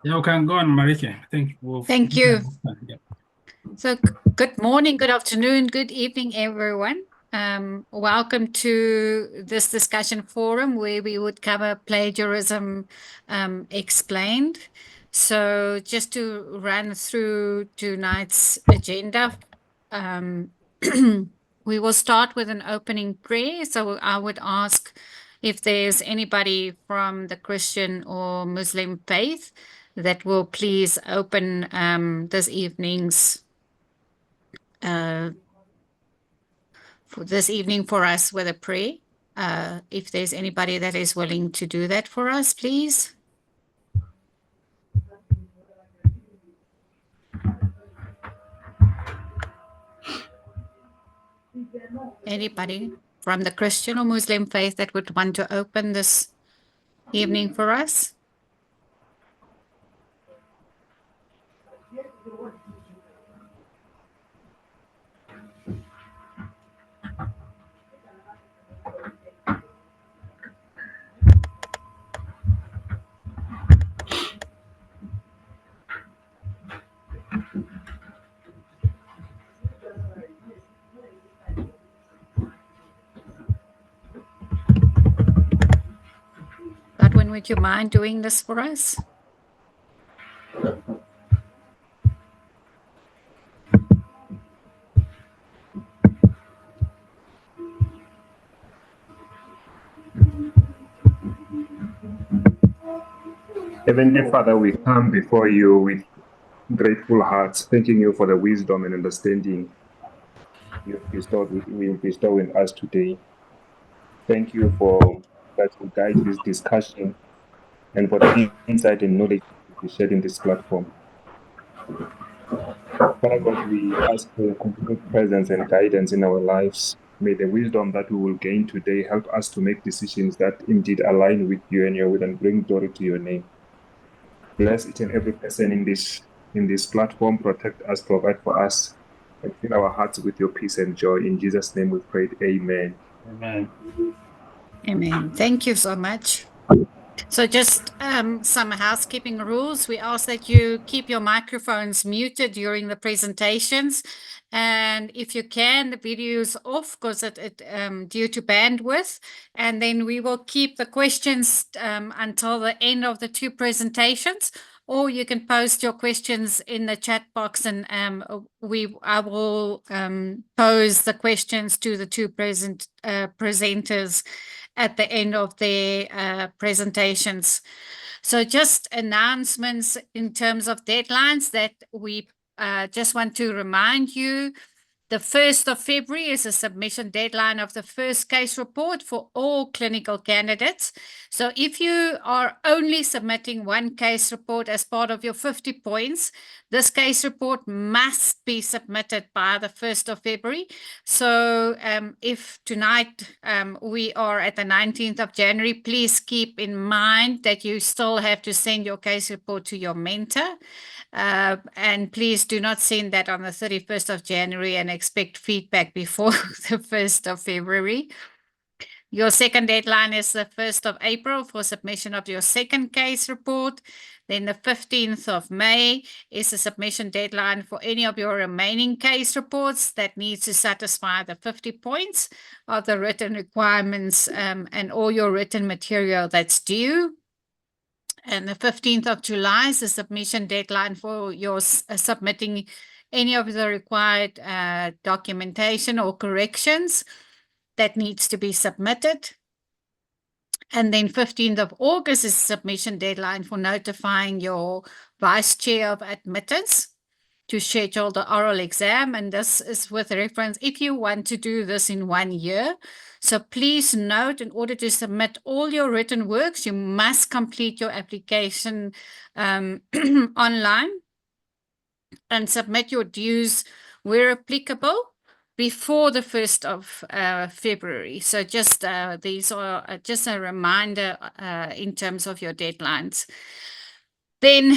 You can go on, Marike. I think we'll. Thank you. Yeah. So, good morning, good afternoon, good evening, everyone. Welcome to this discussion forum where we would cover plagiarism explained. So, just to run through tonight's agenda, um, we will start with an opening prayer. So, I would ask if there's anybody from the Christian or Muslim faith that will please open this evening's for this evening for us with a prayer. If there's anybody that is willing to do that for us, please. Anybody from the Christian or Muslim faith that would want to open this evening for us? Godwin, would you mind doing this for us? Heavenly Father, we come before you with grateful hearts, thanking you for the wisdom and understanding you bestow in us today. Thank you for that will guide this discussion and for the insight and knowledge we shared in this platform. Father God, we ask for your continued presence and guidance in our lives. May the wisdom that we will gain today help us to make decisions that indeed align with you and your will and bring glory to your name. Bless each and every person in this platform. Protect us, provide for us, and fill our hearts with your peace and joy. In Jesus' name we prayed. Amen. Amen. Amen. Thank you so much. So just some housekeeping rules. We ask that you keep your microphones muted during the presentations. And if you can, the videos off because due to bandwidth. And then we will keep the questions until the end of the two presentations. Or you can post your questions in the chat box and I will pose the questions to the two presenters at the end of their presentations. So just announcements in terms of deadlines that we just want to remind you. The 1st of February is a submission deadline of the first case report for all clinical candidates. So if you are only submitting one case report as part of your 50 points, this case report must be submitted by the 1st of February. So if tonight we are at the 19th of January, please keep in mind that you still have to send your case report to your mentor. And please do not send that on the 31st of January and expect feedback before the 1st of February. Your second deadline is the 1st of April for submission of your second case report. Then the 15th of May is the submission deadline for any of your remaining case reports that needs to satisfy the 50 points of the written requirements and all your written material that's due. And the 15th of July is the submission deadline for your submitting any of the required documentation or corrections that needs to be submitted. And then 15th of August is submission deadline for notifying your vice chair of admittance to schedule the oral exam. And this is with reference if you want to do this in 1 year. So please note, in order to submit all your written works, you must complete your application online and submit your dues where applicable before the 1st of February. So just these are just a reminder in terms of your deadlines. Then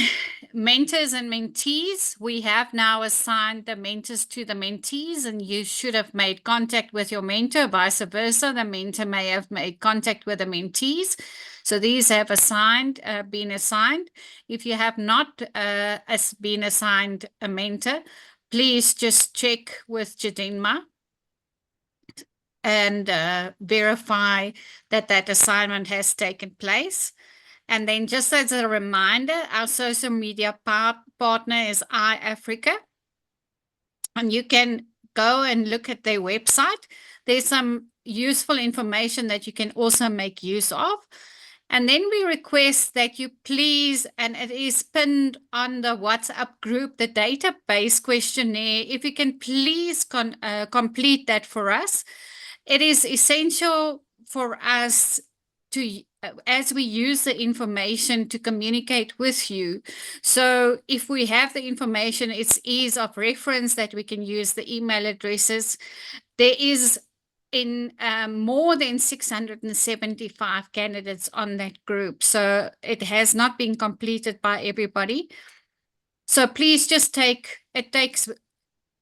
mentors and mentees, we have now assigned the mentors to the mentees, and you should have made contact with your mentor, vice versa. The mentor may have made contact with the mentees. So these have been assigned. If you have not been assigned a mentor, please just check with Jadinma and verify that that assignment has taken place. And then just as a reminder, our social media partner is iAfrica. And you can go and look at their website. There's some useful information that you can also make use of. And then we request that you please, and it is pinned on the WhatsApp group, the database questionnaire, if you can please complete that for us. It is essential for us to, as we use the information to communicate with you. So if we have the information, it's ease of reference that we can use the email addresses. There is in more than 675 candidates on that group. So it has not been completed by everybody. So please just it takes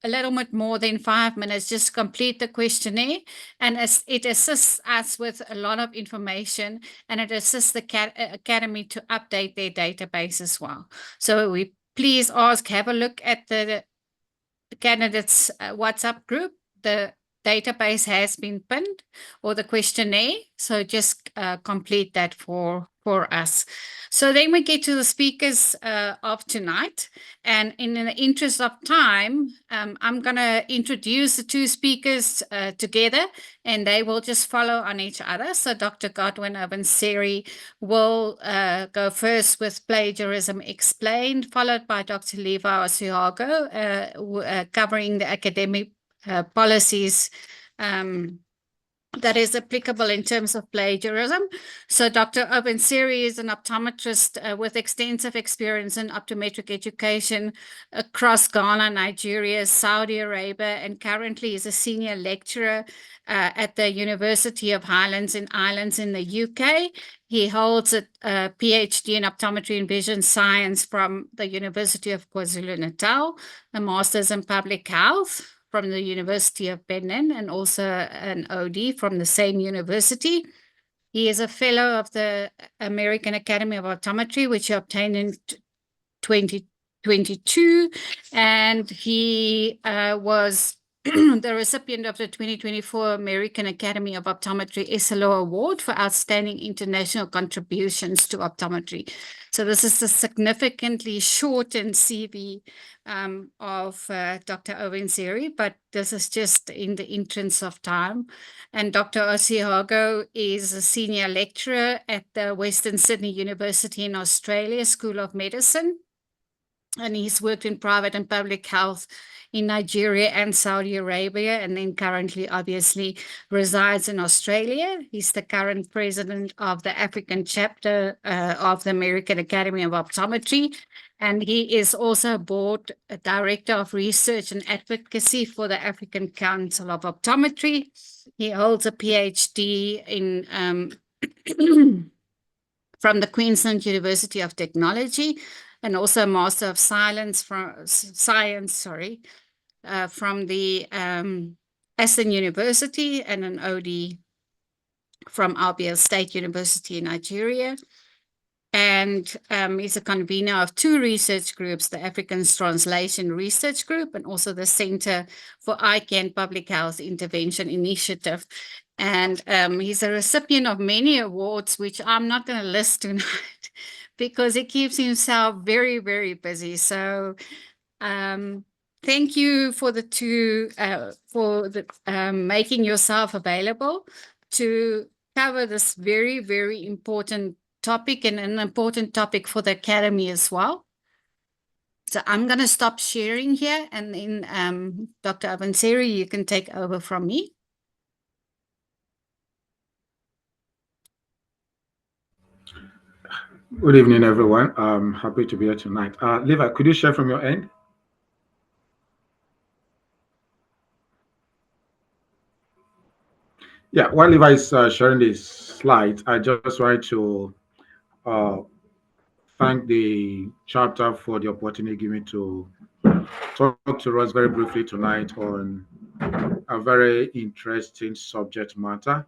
a little bit more than 5 minutes, just complete the questionnaire, and it assists us with a lot of information, and it assists the Academy to update their database as well. So we please have a look at the candidates WhatsApp group. The database has been pinned, or the questionnaire, so just complete that for us. So then we get to the speakers of tonight, and in the interest of time, I'm going to introduce the two speakers together, and they will just follow on each other. So Dr. Godwin Dr will go first with Plagiarism Explained, followed by Dr. Levi covering the academic policies that is applicable in terms of plagiarism. So Dr. Obensiri is an optometrist with extensive experience in optometric education across Ghana, Nigeria, Saudi Arabia, and currently is a senior lecturer at the University of Highlands and Islands in the UK. He holds a PhD in optometry and vision science from the University of KwaZulu-Natal, a master's in public health from the University of Benin, and also an OD from the same university. He is a fellow of the American Academy of Optometry, which he obtained in 2022, and he was the recipient of the 2024 American Academy of Optometry SLO Award for outstanding international contributions to optometry. So this is a significantly shortened CV of Dr. Obensiri, but this is just in the interest of time. And Dr. Osihago is a senior lecturer at the Western Sydney University in Australia, School of Medicine. And he's worked in private and public health in Nigeria and Saudi Arabia, and then currently obviously resides in Australia. He's the current president of the African chapter of the American Academy of Optometry, and he is also board director of research and advocacy for the African Council of Optometry. He holds a PhD in from the Queensland University of Technology, and also a Master of Science from the Aston University, and an OD from Abia State University in Nigeria. And he's a convener of two research groups, the Africans Translation Research Group and also the Center for ICANN Public Health Intervention Initiative. And he's a recipient of many awards, which I'm not going to list tonight because he keeps himself very, very busy. So thank you for the two, making yourself available to cover this very, very important topic, and an important topic for the Academy as well. So I'm going to stop sharing here, and then Dr. Obensiri, you can take over from me. Good evening, everyone. I'm happy to be here tonight. Levi, could you share from your end? Yeah, while Levi is sharing these slides, I just wanted to thank the chapter for the opportunity given to talk to us very briefly tonight on a very interesting subject matter,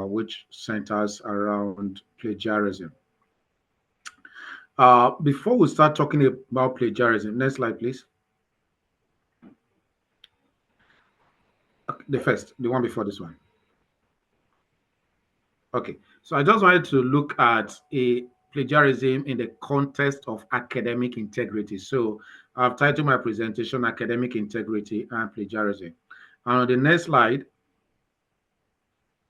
which centers around plagiarism. Before we start talking about plagiarism, next slide, please. The first, the one before this one. Okay, so I just wanted to look at a plagiarism in the context of academic integrity. So I've titled my presentation Academic Integrity and Plagiarism. And on the next slide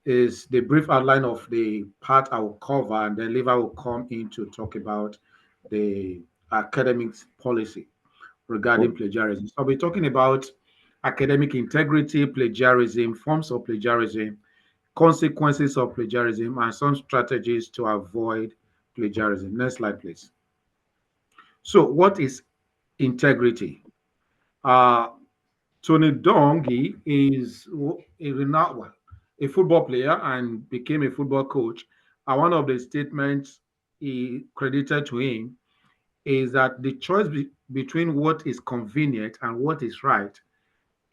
is the brief outline of the part I will cover, and then Levi will come in to talk about the academic policy regarding plagiarism. So I'll be talking about academic integrity, plagiarism, forms of plagiarism, consequences of plagiarism, and some strategies to avoid plagiarism. Next slide, please. So, what is integrity? Uh, Tony Dongi is a renowned one, a football player and became a football coach. And one of the statements he credited to him is that the choice between what is convenient and what is right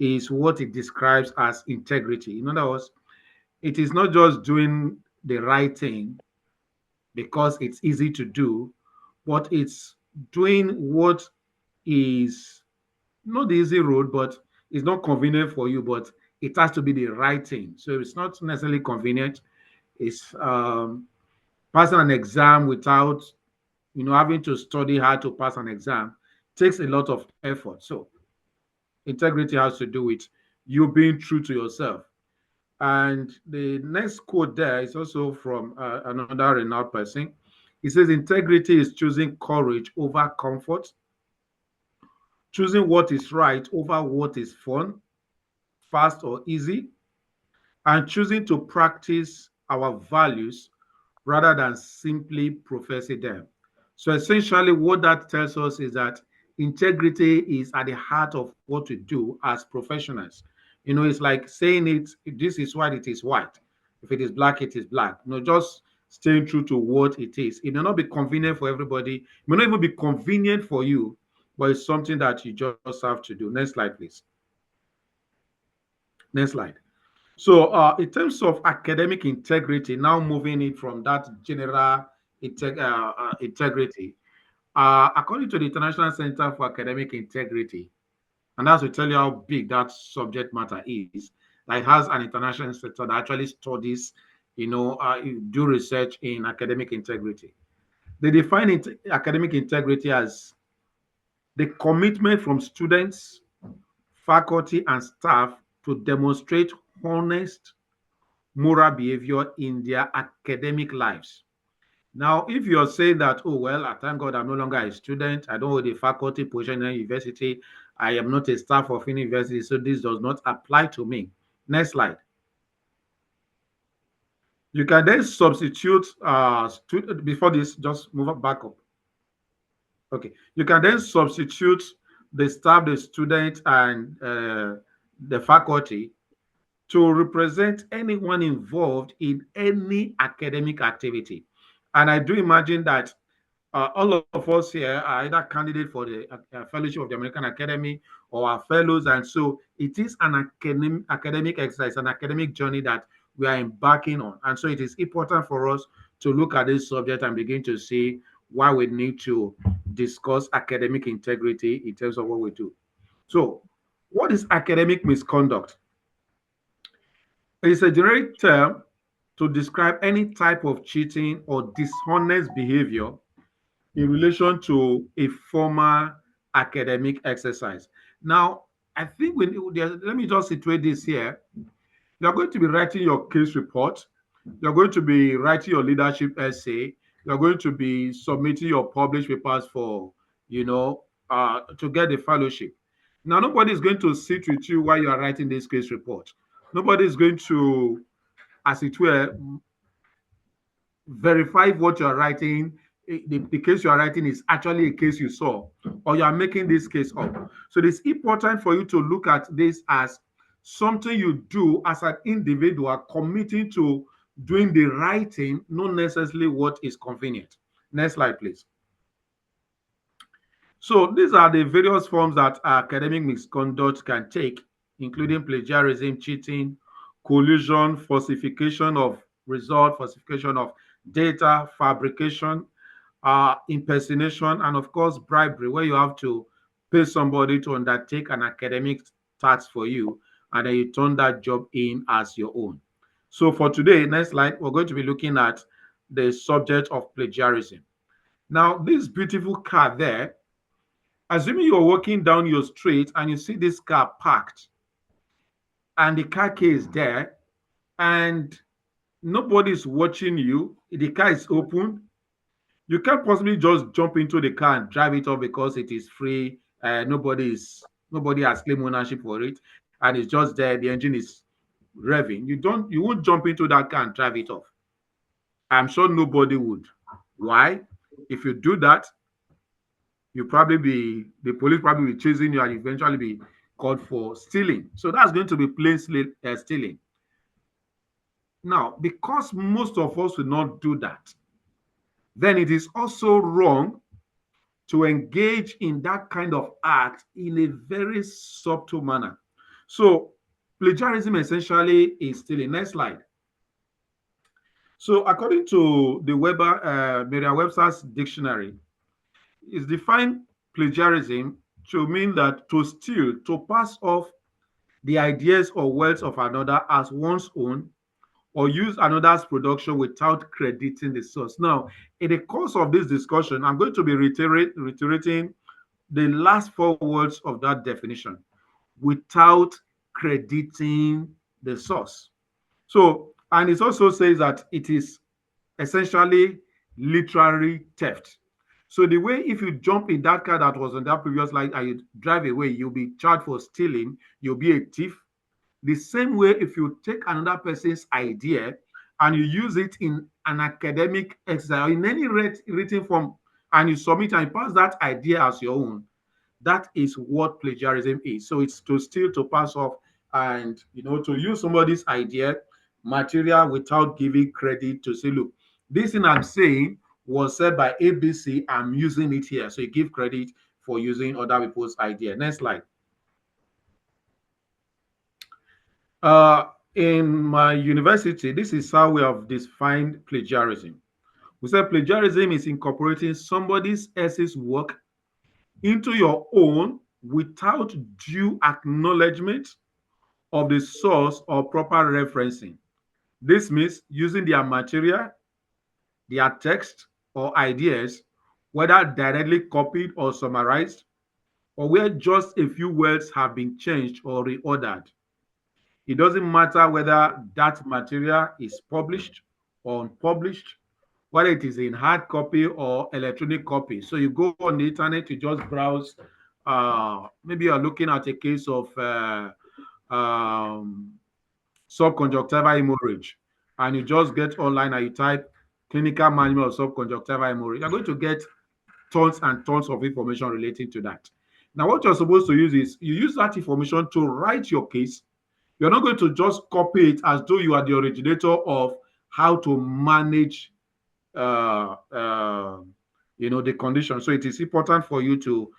is what it describes as integrity. In other words, it is not just doing the right thing because it's easy to do, but it's doing what is not the easy road, but it's not convenient for you, but it has to be the right thing. So it's not necessarily convenient. It's passing an exam without, having to study hard to pass an exam takes a lot of effort. So integrity has to do with you being true to yourself. And the next quote there is also from another renowned person. He says, integrity is choosing courage over comfort, choosing what is right over what is fun, fast, or easy, and choosing to practice our values rather than simply professing them. So essentially, what that tells us is that integrity is at the heart of what we do as professionals. It's like saying it, if this is white, it is white. If it is black, it is black. Just staying true to what it is. It may not be convenient for everybody, it may not even be convenient for you, but it's something that you just have to do. Next slide, please. Next slide. So, in terms of academic integrity, now moving it from that general integrity, according to the International Center for Academic Integrity, and that's to tell you how big that subject matter is, that it has an international center that actually studies, do research in academic integrity. They define academic integrity as the commitment from students, faculty, and staff to demonstrate honest moral behavior in their academic lives. Now, if you're saying that, oh, well, I thank God I'm no longer a student, I don't hold a faculty position in a university, I am not a staff of university, so this does not apply to me. Next slide. You can then substitute, before this, just move it back up. Okay. You can then substitute the staff, the student, and the faculty to represent anyone involved in any academic activity. And I do imagine that all of us here are either candidate for the fellowship of the American Academy or are fellows. And so it is an academic exercise, an academic journey that we are embarking on. And so it is important for us to look at this subject and begin to see why we need to discuss academic integrity in terms of what we do. So, what is academic misconduct? It's a generic term to describe any type of cheating or dishonest behavior in relation to a formal academic exercise. Now, I think let me just situate this here. You're going to be writing your case report. You're going to be writing your leadership essay. You're going to be submitting your published papers for, to get the fellowship. Now, nobody is going to sit with you while you are writing this case report. Nobody is going to, as it were, verify what you are writing. The case you are writing is actually a case you saw, or you are making this case up. So it's important for you to look at this as something you do as an individual, committing to doing the right thing, not necessarily what is convenient. Next slide, please. So these are the various forms that academic misconduct can take, including plagiarism, cheating, collusion, falsification of result, falsification of data, fabrication, impersonation, and of course bribery, where you have to pay somebody to undertake an academic task for you, and then you turn that job in as your own. So for today, next slide, we're going to be looking at the subject of plagiarism. Now, this beautiful car there, assuming you're walking down your street and you see this car parked and the car key is there and nobody's watching you, the car is open, you can't possibly just jump into the car and drive it off because it is free. Nobody has claimed ownership for it, and it's just there. The engine is revving. You won't jump into that car and drive it off. I'm sure nobody would. Why? If you do that, the police probably be chasing you and eventually be caught for stealing. So that's going to be plain stealing. Now, because most of us will not do that, then it is also wrong to engage in that kind of act in a very subtle manner. So plagiarism essentially is stealing. Next slide. So according to the Merriam-Webster's dictionary, it's defined plagiarism to mean that to steal, to pass off the ideas or words of another as one's own, or use another's production without crediting the source. Now, in the course of this discussion, I'm going to be reiterating the last four words of that definition: without crediting the source. So, and it also says that it is essentially literary theft. So the way if you jump in that car that was on that previous line and you drive away, you'll be charged for stealing, you'll be a thief. The same way if you take another person's idea and you use it in an academic exercise, in any written form, and you submit and you pass that idea as your own, that is what plagiarism is. So it's to steal, to pass off, and to use somebody's idea, material, without giving credit to say, look, this thing I'm saying was said by ABC, I'm using it here. So you give credit for using other people's idea. Next slide. In my university, this is how we have defined plagiarism. We said plagiarism is incorporating somebody else's work into your own without due acknowledgement of the source or proper referencing. This means using their material, their text or ideas, whether directly copied or summarized, or where just a few words have been changed or reordered. It doesn't matter whether that material is published or unpublished, whether it is in hard copy or electronic copy. So you go on the internet, you just browse. Maybe you're looking at a case of subconjunctival hemorrhage, and you just get online and you type clinical manual of subconjunctival hemorrhage. You're going to get tons and tons of information relating to that. Now, what you're supposed to use is you use that information to write your case. You're not going to just copy it as though you are the originator of how to manage the condition. So it is important for you to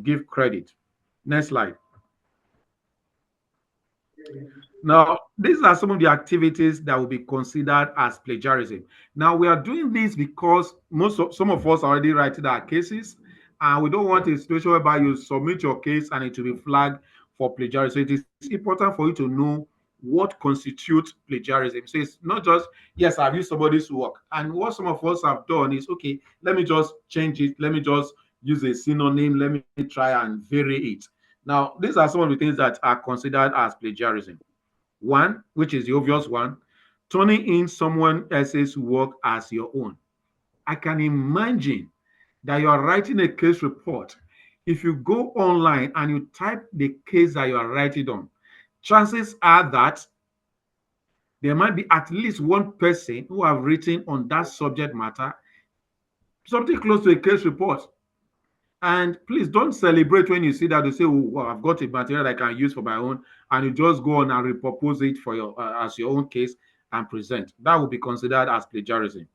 give credit. Next slide. Now, these are some of the activities that will be considered as plagiarism. Now, we are doing this because some of us are already writing our cases, and we don't want a situation whereby you submit your case and it will be flagged for plagiarism. So it is important for you to know what constitutes plagiarism. So it's not just, yes, I've used somebody's work. And what some of us have done is, okay, let me just change it. Let me just use a synonym. Let me try and vary it. Now, these are some of the things that are considered as plagiarism. One, which is the obvious one, turning in someone else's work as your own. I can imagine that you are writing a case report. If you go online and you type the case that you are writing on, chances are that there might be at least one person who have written on that subject matter, something close to a case report. And please don't celebrate when you see that. You say, oh, well, I've got a material that I can use for my own, and you just go on and repurpose it for your as your own case and present. That will be considered as plagiarism.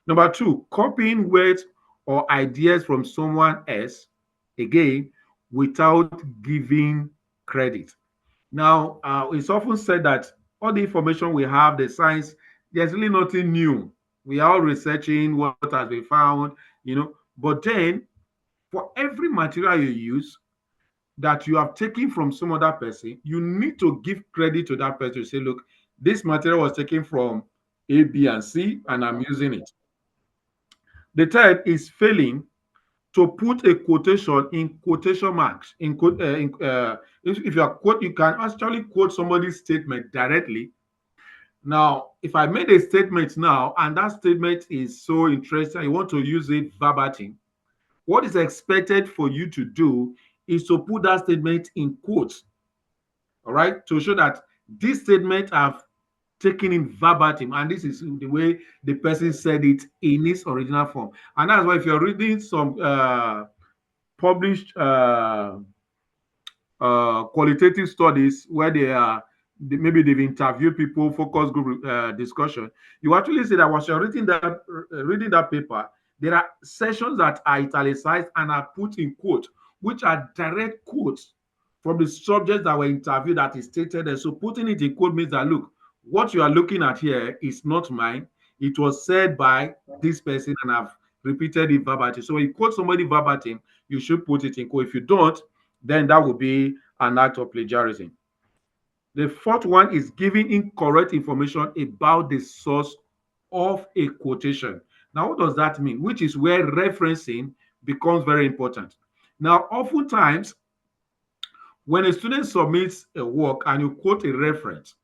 Number two, copying words or ideas from someone else, again, without giving credit. Now, it's often said that all the information we have, the science, there's really nothing new. We are all researching what has been found, But then, for every material you use that you have taken from some other person, you need to give credit to that person. Say, look, this material was taken from A, B, and C, and I'm using it. The third is failing to put a quotation in quotation marks. If you are quote, you can actually quote somebody's statement directly. Now, if I made a statement now and that statement is so interesting, you want to use it verbatim, what is expected for you to do is to put that statement in quotes, all right, to show that this statement have taken in verbatim, and this is the way the person said it in its original form. And that's why if you're reading some published qualitative studies where maybe they've interviewed people, focus group discussion, you actually see that once you're reading that paper, there are sections that are italicized and are put in quote, which are direct quotes from the subjects that were interviewed that is stated there. So putting it in quote means that, look, what you are looking at here is not mine. It was said by this person and I've repeated it verbatim. So when you quote somebody verbatim, you should put it in quote. If you don't, then that would be an act of plagiarism. The fourth one is giving incorrect information about the source of a quotation. Now, what does that mean? Which is where referencing becomes very important. Now, oftentimes, when a student submits a work and you quote a reference,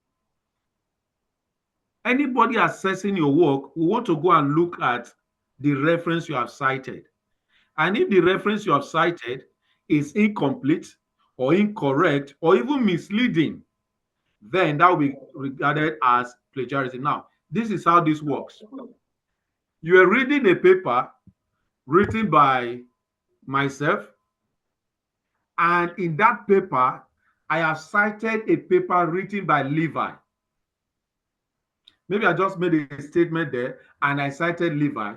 anybody assessing your work will want to go and look at the reference you have cited. And if the reference you have cited is incomplete or incorrect or even misleading, then that will be regarded as plagiarism. Now, this is how this works. You are reading a paper written by myself, and in that paper, I have cited a paper written by Levi. Maybe I just made a statement there and I cited Levi.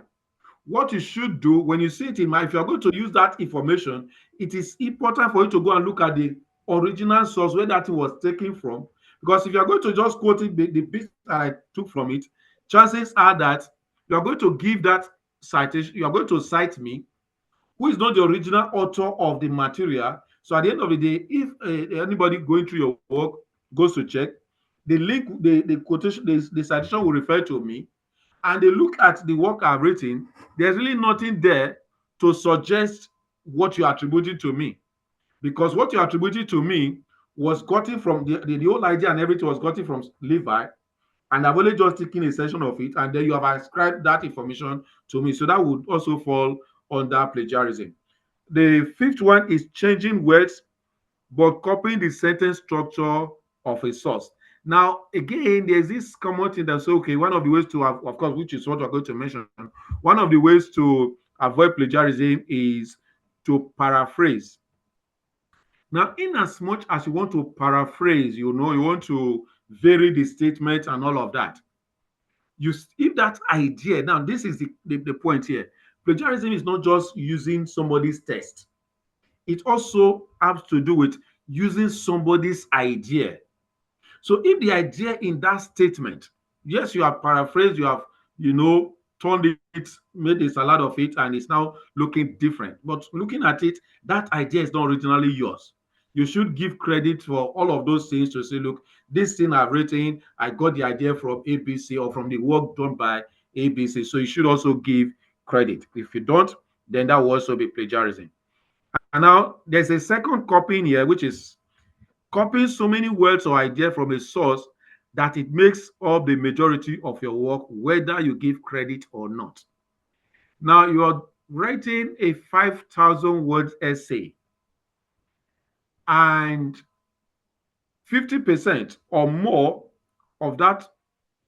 What you should do when you see it in if you're going to use that information, it is important for you to go and look at the original source where that was taken from. Because if you're going to just quote it, the bit that I took from it, chances are that you're going to give that citation, you're going to cite me, who is not the original author of the material. So at the end of the day, if anybody going through your work goes to check, the link, the quotation, the citation will refer to me, and they look at the work I've written, there's really nothing there to suggest what you're attributing to me. Because what you're attributing to me was gotten from the whole idea and everything was gotten from Levi, and I've only just taken a section of it, and then you have ascribed that information to me. So that would also fall under plagiarism. The fifth one is changing words but copying the sentence structure of a source. Now, again, there's this common thing that say, okay, one of the ways to have, of course, which is what we're going to mention, one of the ways to avoid plagiarism is to paraphrase. Now, in as much as you want to paraphrase, you want to vary the statement and all of that, if that idea, now this is the point here. Plagiarism is not just using somebody's text. It also has to do with using somebody's idea. So if the idea in that statement, yes, you have paraphrased, you have, turned it, made a salad of it, and it's now looking different. But looking at it, that idea is not originally yours. You should give credit for all of those things to say, look, this thing I've written, I got the idea from ABC or from the work done by ABC. So you should also give credit. If you don't, then that will also be plagiarism. And now there's a second copying here, which is copying so many words or ideas from a source that it makes up the majority of your work, whether you give credit or not. Now you're writing a 5,000 words essay, and 50% or more of that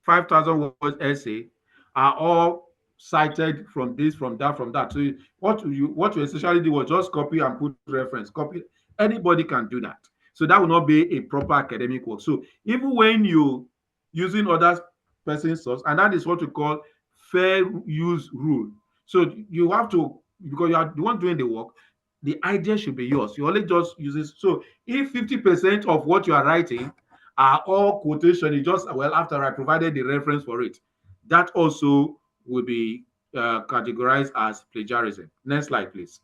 5,000 words essay are all cited from this, from that, from that. So what you essentially do was just copy and put reference. Copy. Anybody can do that. So that will not be a proper academic work. So even when you using other person's source, and that is what we call fair use rule. So you have to, because you are the one doing the work, the idea should be yours. You only just use it. So if 50% of what you are writing are all quotation, you just, well, after I provided the reference for it, that also will be categorized as plagiarism. Next slide, please.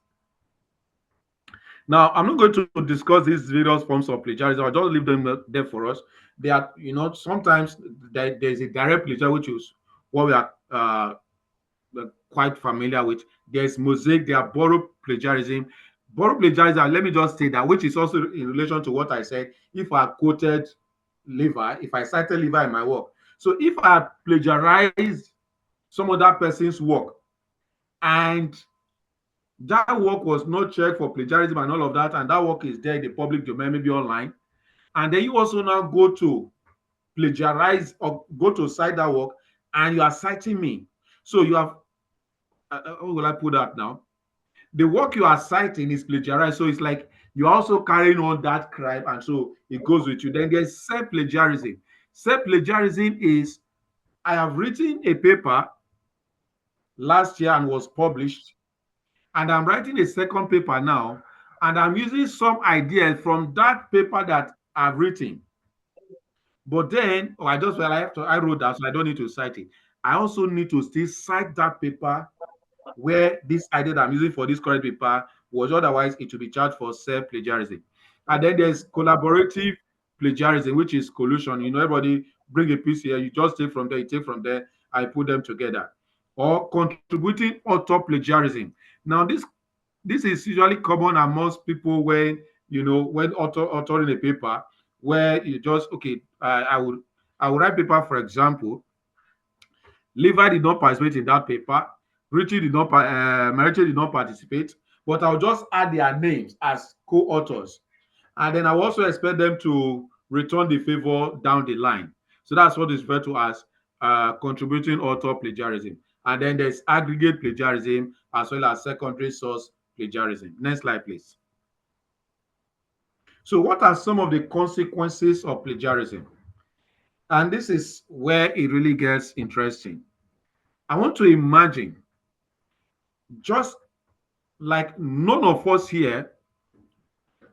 Now, I'm not going to discuss these various forms of plagiarism. I'll just leave them there for us. They are, sometimes there's a direct plagiarism, which is what we are quite familiar with. There's mosaic, there are borrowed plagiarism. Borrowed plagiarism, let me just say that, which is also in relation to what I said. If I quoted Levi, if I cited Levi in my work. So if I plagiarized some other person's work and that work was not checked for plagiarism and all of that, and that work is there in the public domain, maybe online, and then you also now go to plagiarize or go to cite that work, and you are citing me. So you have, how will I put that now? The work you are citing is plagiarized, so it's like you're also carrying on that crime, and so it goes with you. Then there's self-plagiarism. Self-plagiarism is, I have written a paper last year and was published, and I'm writing a second paper now, and I'm using some ideas from that paper that I've written. But then, I just, well, I wrote that, so I don't need to cite it. I also need to still cite that paper where this idea that I'm using for this current paper was, otherwise it will be charged for self-plagiarism. And then there's collaborative plagiarism, which is collusion. Everybody bring a piece here, you just take from there, you take from there, I put them together. Or contributing author plagiarism. Now, this is usually common amongst people when, when authoring a paper, where you just, okay, I will write paper, for example, Levi did not participate in that paper. Richie did not, Mariche did not participate, but I'll just add their names as co-authors. And then I also expect them to return the favor down the line. So that's what is referred to as contributing author plagiarism. And then there's aggregate plagiarism as well as secondary source plagiarism. Next slide, please. So what are some of the consequences of plagiarism? And this is where it really gets interesting. I want to imagine, just like none of us here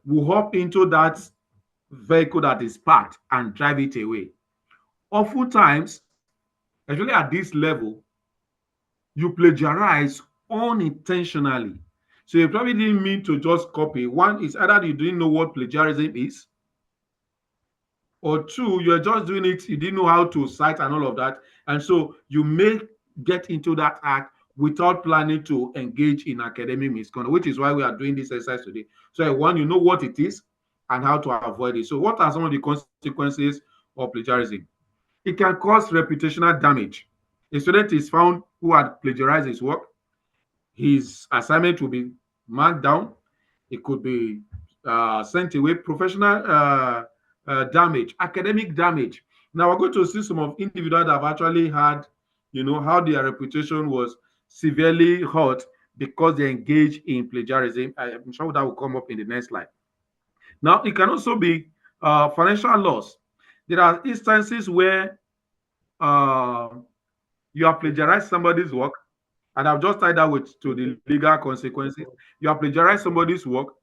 will hop into that vehicle that is parked and drive it away. Oftentimes, especially at this level, you plagiarize unintentionally. So you probably didn't mean to just copy. One is either you didn't know what plagiarism is, or two, you're just doing it, you didn't know how to cite and all of that. And so you may get into that act without planning to engage in academic misconduct, which is why we are doing this exercise today. So one, you know what it is and how to avoid it. So what are some of the consequences of plagiarism? It can cause reputational damage. A student is found who had plagiarized his work. His assignment will be marked down. It could be sent away. Professional damage, academic damage. Now we're going to see some of individuals that have actually had, how their reputation was severely hurt because they engaged in plagiarism. I'm sure that will come up in the next slide. Now, it can also be financial loss. There are instances where you have plagiarized somebody's work, and I've just tied that to the legal consequences. You have plagiarized somebody's work,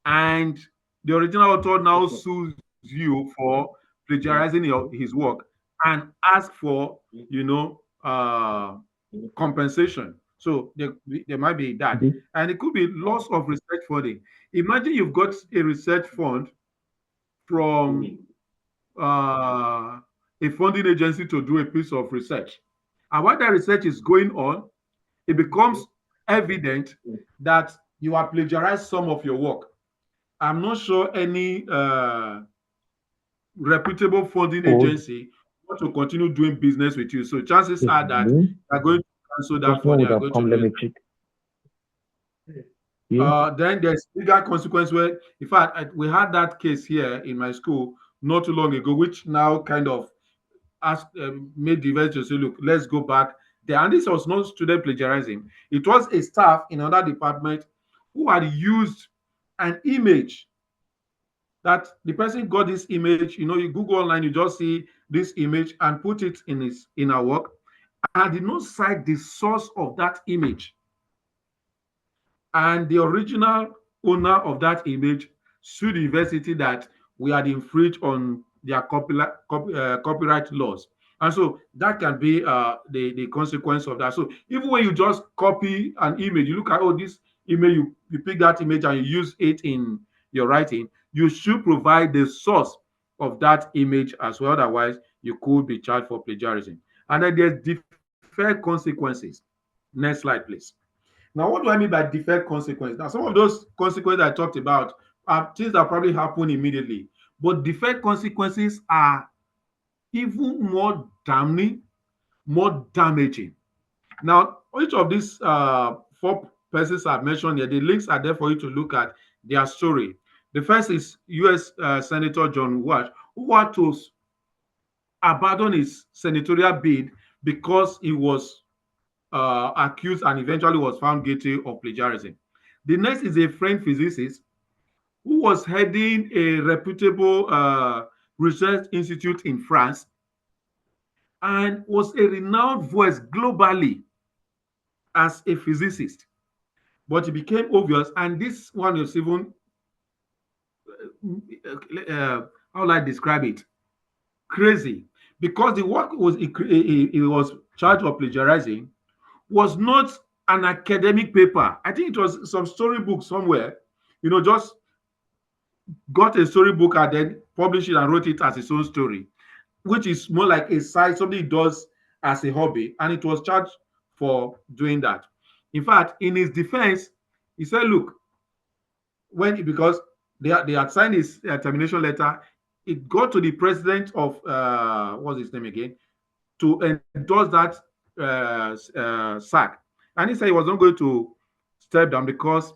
and the original author now sues you for plagiarizing his work and ask for, compensation. So there might be that. And it could be loss of research funding. Imagine you've got a research fund from a funding agency to do a piece of research. And while that research is going on, it becomes evident that you have plagiarized some of your work. I'm not sure any reputable funding agency want to continue doing business with you. So chances are that they're going to cancel that fund. They are going to do then there's legal consequence where, in fact, we had that case here in my school not too long ago, which now kind of made the university say, look, let's go back there. And this was not student plagiarism. It was a staff in another department who had used an image that the person got this image. You Google online, you just see this image and put it in our work. and I did not cite the source of that image, and the original owner of that image sued the university that we had infringed on their copyright laws. And so that can be the consequence of that. So even when you just copy an image, you look at, oh, this image, you pick that image and you use it in your writing, you should provide the source of that image as well. Otherwise, you could be charged for plagiarism. And then there's deferred consequences. Next slide, please. Now, what do I mean by deferred consequence? Now, some of those consequences I talked about are things that probably happen immediately, but deferred consequences are even more damning, more damaging. Now, each of these four persons I've mentioned here, the links are there for you to look at their story. The first is U.S. Senator John Watt, who had to abandon his senatorial bid because he was accused and eventually was found guilty of plagiarism. The next is a French physicist who was heading a reputable research institute in France and was a renowned voice globally as a physicist. But it became obvious, and this one is even, how will I describe it? Crazy. Because the work he was charged of plagiarizing was not an academic paper. I think it was some storybook somewhere, just got a storybook and then published it and wrote it as his own story, which is more like a side, something he does as a hobby. And it was charged for doing that. In fact, in his defense, he said, look, because they had signed his termination letter, it got to the president of, what's his name again, to endorse that sack. And he said he was not going to step down because,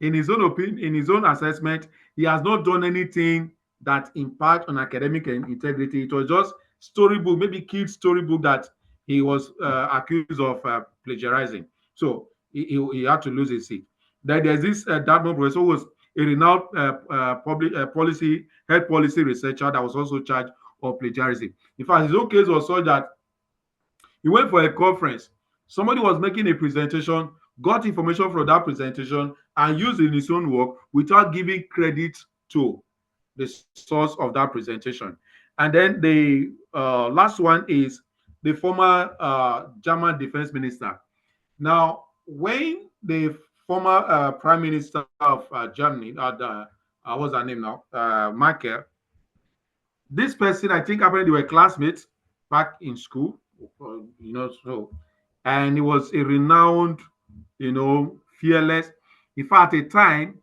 in his own opinion, in his own assessment, he has not done anything that impact on academic integrity. It was just storybook, maybe kids' storybook that he was accused of plagiarizing. So he had to lose his seat. Then there's this Dartmouth professor who was a renowned head policy researcher that was also charged of plagiarism. In fact, his own case was such that he went for a conference. Somebody was making a presentation, got information from that presentation, and used it in his own work without giving credit to the source of that presentation. And then the last one is the former German defense minister. Now, when the former prime minister of Germany, what's her name now, Merkel, this person, I think apparently they were classmates back in school, so, and he was a renowned, fearless. In fact, at a time,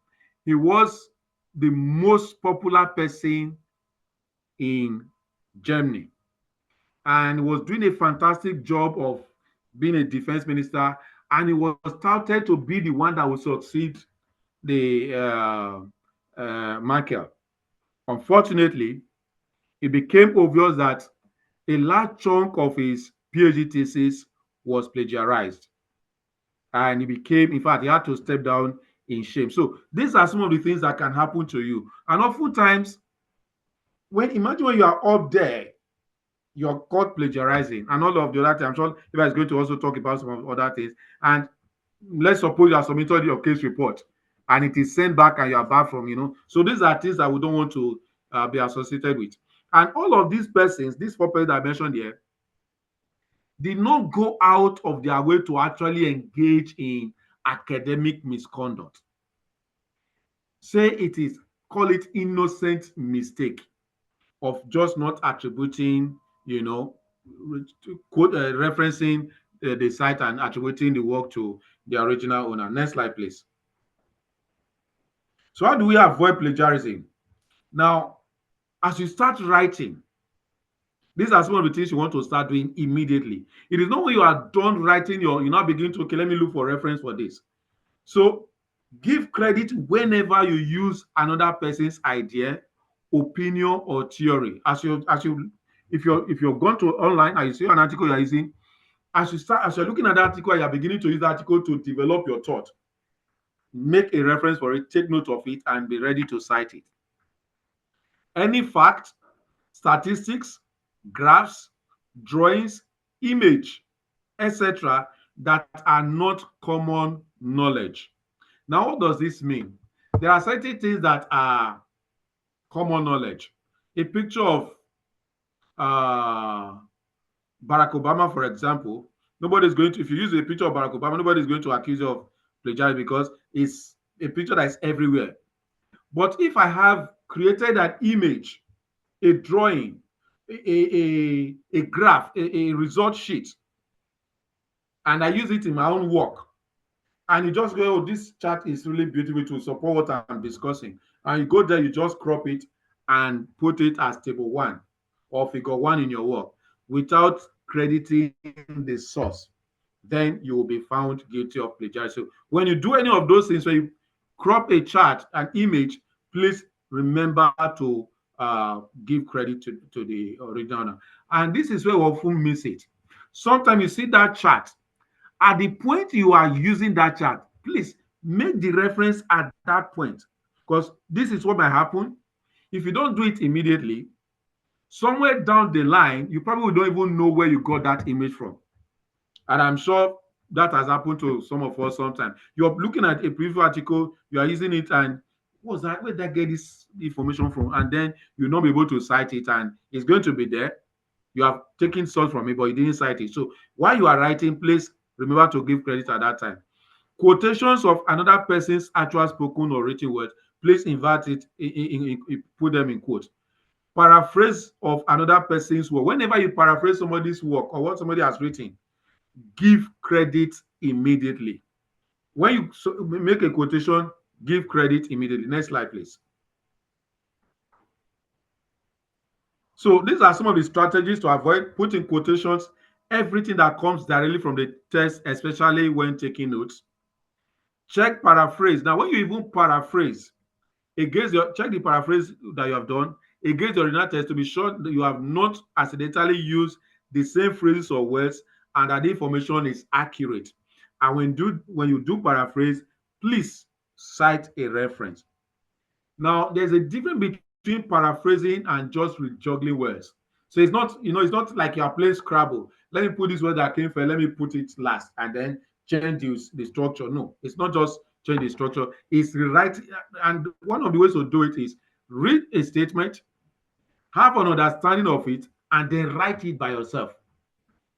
he was the most popular person in Germany, and he was doing a fantastic job of being a defense minister, and he was touted to be the one that would succeed the Merkel. Unfortunately, it became obvious that a large chunk of his PhD thesis was plagiarized. And he became, in fact, he had to step down in shame. So these are some of the things that can happen to you. And oftentimes, imagine when you are up there, you're caught plagiarizing and all of the other things. I'm sure Levi is going to also talk about some of other things. And let's suppose you have submitted your case report and it is sent back and you are back from. So these are things that we don't want to be associated with. And all of these persons, these four persons I mentioned here, did not go out of their way to actually engage in academic misconduct. Call it innocent mistake of just not attributing, referencing the site and attributing the work to the original owner. Next slide, please. So how do we avoid plagiarism? Now, as you start writing, these are some of the things you want to start doing immediately. It is not when you are done writing, you now begin to, okay, let me look for reference for this. So give credit whenever you use another person's idea, opinion, or theory. If you're gone to online and you see an article you're using, as you're looking at the article, you're beginning to use the article to develop your thought. Make a reference for it, take note of it, and be ready to cite it. Any fact, statistics, graphs, drawings, image, etc., that are not common knowledge. Now, what does this mean? There are certain things that are common knowledge. A picture of Barack Obama, for example, nobody's going to, if you use a picture of Barack Obama, nobody's going to accuse you of plagiarism because it's a picture that is everywhere. But if I have created an image, a drawing, a graph, a result sheet, and I use it in my own work, and you just go, oh, this chart is really beautiful to support what I'm discussing. And you go there, you just crop it and put it as table 1 or figure 1 in your work without crediting the source, then you will be found guilty of plagiarism. So when you do any of those things, when you crop a chart, an image, please remember to give credit to the original. And this is where we often miss it. Sometimes you see that chart. At the point you are using that chart, please make the reference at that point, because this is what might happen. If you don't do it immediately, somewhere down the line, you probably don't even know where you got that image from. And I'm sure that has happened to some of us sometimes. You're looking at a preview article, you are using it, and what's that? Where did I get this information from? And then you'll not be able to cite it, and it's going to be there. You have taken source from it, but you didn't cite it. So while you are writing, please remember to give credit at that time. Quotations of another person's actual spoken or written words, please invert it, put them in quotes. Paraphrase of another person's work. Whenever you paraphrase somebody's work or what somebody has written, give credit immediately. When you make a quotation, give credit immediately. Next slide, please. So these are some of the strategies to avoid putting quotations, everything that comes directly from the text, especially when taking notes. Check paraphrase. Now, when you even paraphrase, check the paraphrase that you have done against the original text to be sure that you have not accidentally used the same phrases or words and that the information is accurate. And when you do paraphrase, please cite a reference. Now, there's a difference between paraphrasing and just rejuggling words. So it's not, it's not like you're playing Scrabble. Let me put this word that came first, let me put it last, and then change the structure. No, it's not just change the structure, it's rewrite. And one of the ways to do it is read a statement, have an understanding of it, and then write it by yourself.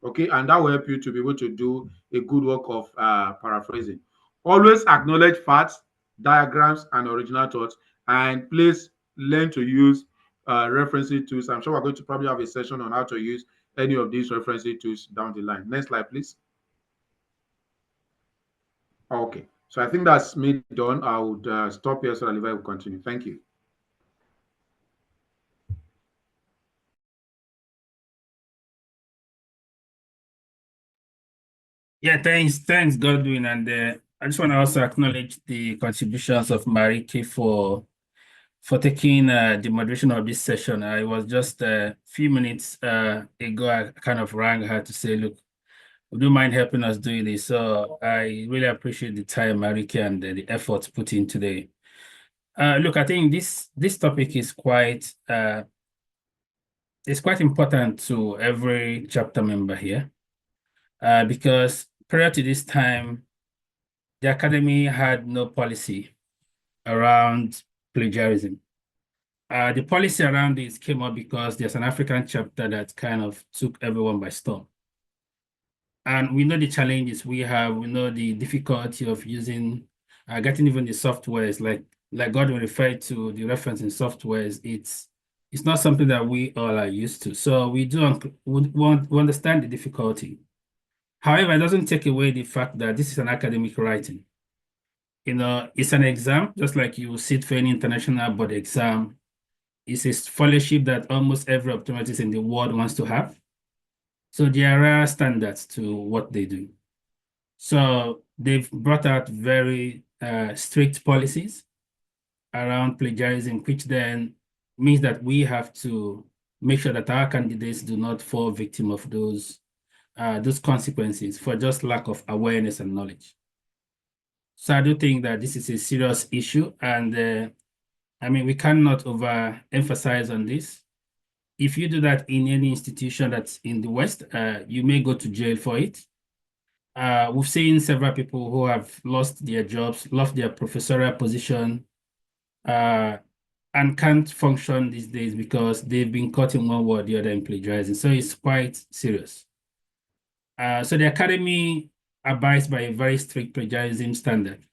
Okay, and that will help you to be able to do a good work of paraphrasing. Always acknowledge facts, diagrams, and original thoughts, and please learn to use referencing tools. I'm sure we're going to probably have a session on how to use any of these referencing tools down the line. Next slide, please. Okay, so I think that's me done. I would stop here so that Levi will continue. Thank you. Yeah, thanks, Godwin. And I just want to also acknowledge the contributions of Marike for taking the moderation of this session. I was just a few minutes ago, I kind of rang her to say, look, would you mind helping us doing this? So I really appreciate the time, Marike, and the efforts put in today. Look, I think this topic is quite important to every chapter member here, because prior to this time, the Academy had no policy around plagiarism. The policy around this came up because there's an African chapter that kind of took everyone by storm. And we know the challenges we have. We know the difficulty of using, getting even the softwares, like Godwin referred to the referencing softwares. It's not something that we all are used to. So we understand the difficulty. However, it doesn't take away the fact that this is an academic writing. It's an exam, just like you sit for any international board exam. It's a fellowship that almost every optometrist in the world wants to have. So there are standards to what they do. So they've brought out very strict policies around plagiarism, which then means that we have to make sure that our candidates do not fall victim of those consequences for just lack of awareness and knowledge. So I do think that this is a serious issue, and I mean, we cannot overemphasize on this. If you do that in any institution that's in the West, you may go to jail for it. We've seen several people who have lost their jobs, lost their professorial position, and can't function these days because they've been caught in one way or the other in plagiarizing. So it's quite serious. So the Academy abides by a very strict plagiarism standard.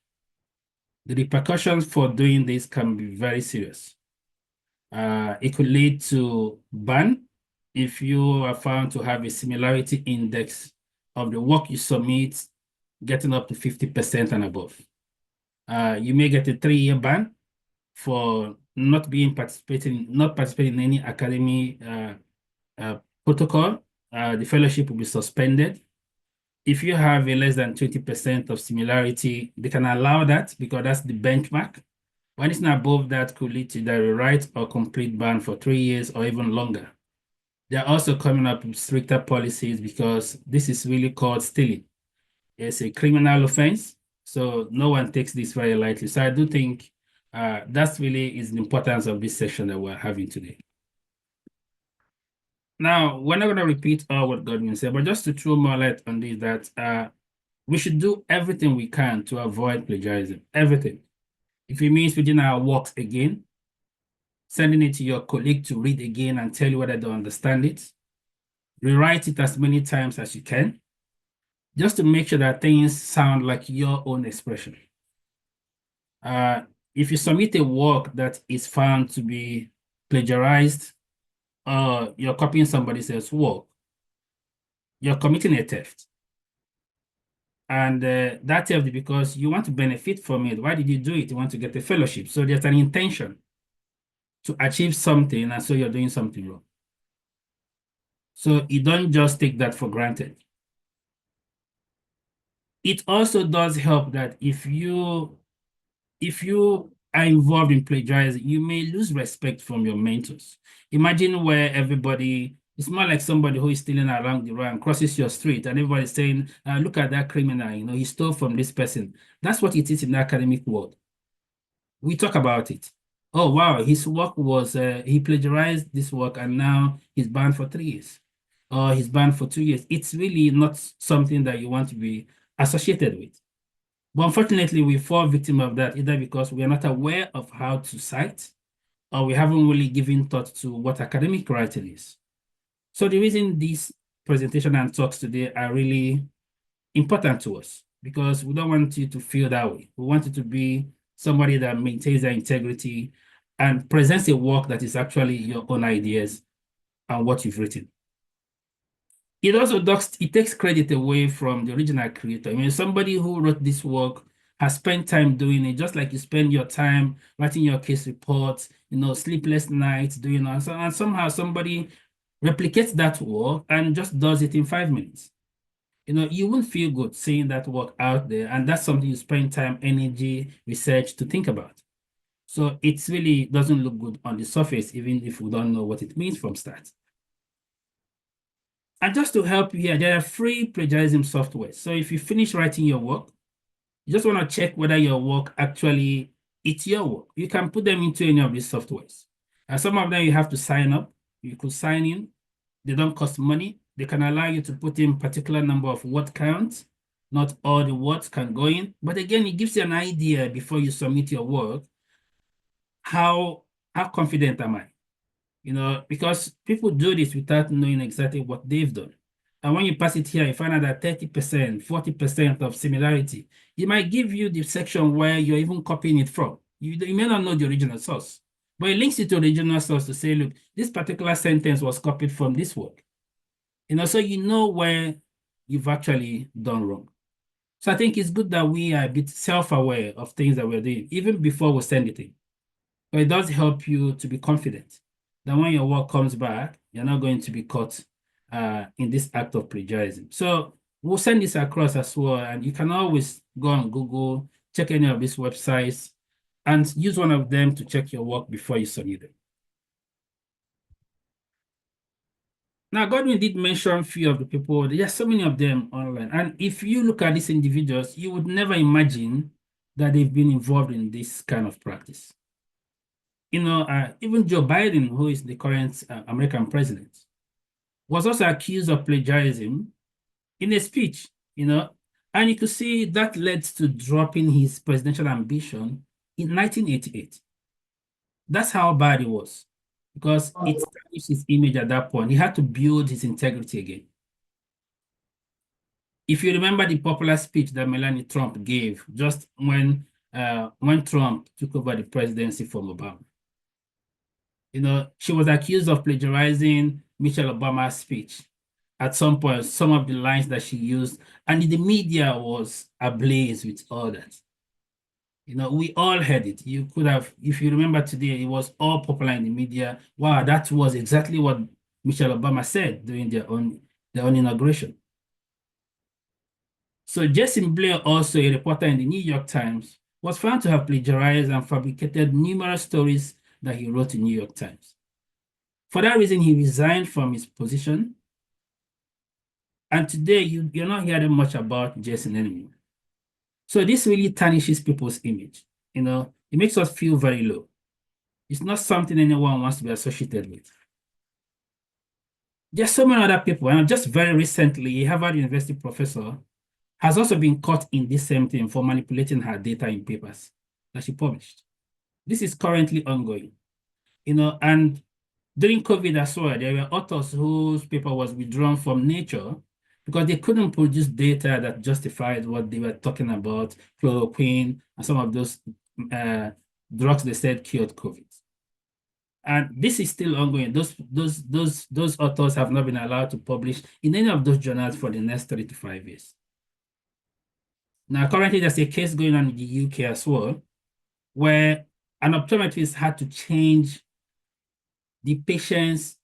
The repercussions for doing this can be very serious. It could lead to ban if you are found to have a similarity index of the work you submit getting up to 50% and above. You may get a 3-year ban for not participating in any academy protocol. The fellowship will be suspended. If you have a less than 20% of similarity, they can allow that because that's the benchmark. When it's above that, could lead to either a right or complete ban for 3 years or even longer. They're also coming up with stricter policies because this is really called stealing. It's a criminal offense, so no one takes this very lightly. So I do think that's really is the importance of this session that we're having today. Now, we're not going to repeat all what Godwin said, but just to throw more light on this, that we should do everything we can to avoid plagiarism, everything. If it means reading our works again, sending it to your colleague to read again and tell you whether they understand it, rewrite it as many times as you can, just to make sure that things sound like your own expression. If you submit a work that is found to be plagiarized, or you're copying somebody else's work, you're committing a theft. And that theft is because you want to benefit from it. Why did you do it? You want to get a fellowship. So there's an intention to achieve something, and so you're doing something wrong. So you don't just take that for granted. It also does help that if you are involved in plagiarism, you may lose respect from your mentors. Imagine where everybody, it's more like somebody who is stealing along the road and crosses your street and everybody's saying, look at that criminal, he stole from this person. That's what it is in the academic world. We talk about it. Oh, wow, his work was, he plagiarized this work and now he's banned for 3 years. Or he's banned for 2 years. It's really not something that you want to be associated with. But unfortunately, we fall victim of that either because we are not aware of how to cite or we haven't really given thought to what academic writing is. So the reason these presentation and talks today are really important to us because we don't want you to feel that way. We want you to be somebody that maintains their integrity and presents a work that is actually your own ideas and what you've written. It also takes credit away from the original creator. I mean, somebody who wrote this work has spent time doing it, just like you spend your time writing your case reports, sleepless nights doing it. And somehow somebody replicates that work and just does it in 5 minutes. You wouldn't feel good seeing that work out there, and that's something you spend time, energy, research to think about. So it really doesn't look good on the surface, even if we don't know what it means from start. And just to help you here, there are free plagiarism software. So if you finish writing your work, you just want to check whether your work actually is your work. You can put them into any of these softwares. And some of them you have to sign up. You could sign in. They don't cost money. They can allow you to put in particular number of word counts. Not all the words can go in. But again, it gives you an idea before you submit your work. How confident am I? Because people do this without knowing exactly what they've done. And when you pass it here, you find out that 30%, 40% of similarity, it might give you the section where you're even copying it from. You may not know the original source, but it links you to the original source to say, look, this particular sentence was copied from this work. So you know where you've actually done wrong. So I think it's good that we are a bit self-aware of things that we're doing, even before we send it in. But it does help you to be confident that when your work comes back, you're not going to be caught in this act of plagiarism. So we'll send this across as well, and you can always go on Google, check any of these websites, and use one of them to check your work before you submit it. Now, Godwin did mention a few of the people. There are so many of them online. And if you look at these individuals, you would never imagine that they've been involved in this kind of practice. Even Joe Biden, who is the current American president, was also accused of plagiarism in a speech. And you could see that led to dropping his presidential ambition in 1988. That's how bad it was, because it tarnished his image at that point. He had to build his integrity again. If you remember the popular speech that Melania Trump gave just when Trump took over the presidency from Obama, she was accused of plagiarizing Michelle Obama's speech. At some point, some of the lines that she used, and the media was ablaze with all that. We all heard it. You could have, if you remember today, it was all popular in the media. Wow, that was exactly what Michelle Obama said during their own inauguration. So Jason Blair, also a reporter in the New York Times, was found to have plagiarized and fabricated numerous stories that he wrote in New York Times. For that reason, he resigned from his position. And today, you're not hearing much about Jason anymore. So this really tarnishes people's image. It makes us feel very low. It's not something anyone wants to be associated with. There's so many other people, and just very recently, a Harvard University professor has also been caught in this same thing for manipulating her data in papers that she published. This is currently ongoing. And during COVID as well, there were authors whose paper was withdrawn from Nature because they couldn't produce data that justified what they were talking about, chloroquine, and some of those drugs they said cured COVID. And this is still ongoing. Those authors have not been allowed to publish in any of those journals for the next 3 to 5 years. Now, currently, there's a case going on in the UK as well, where an optometrist had to change the patient's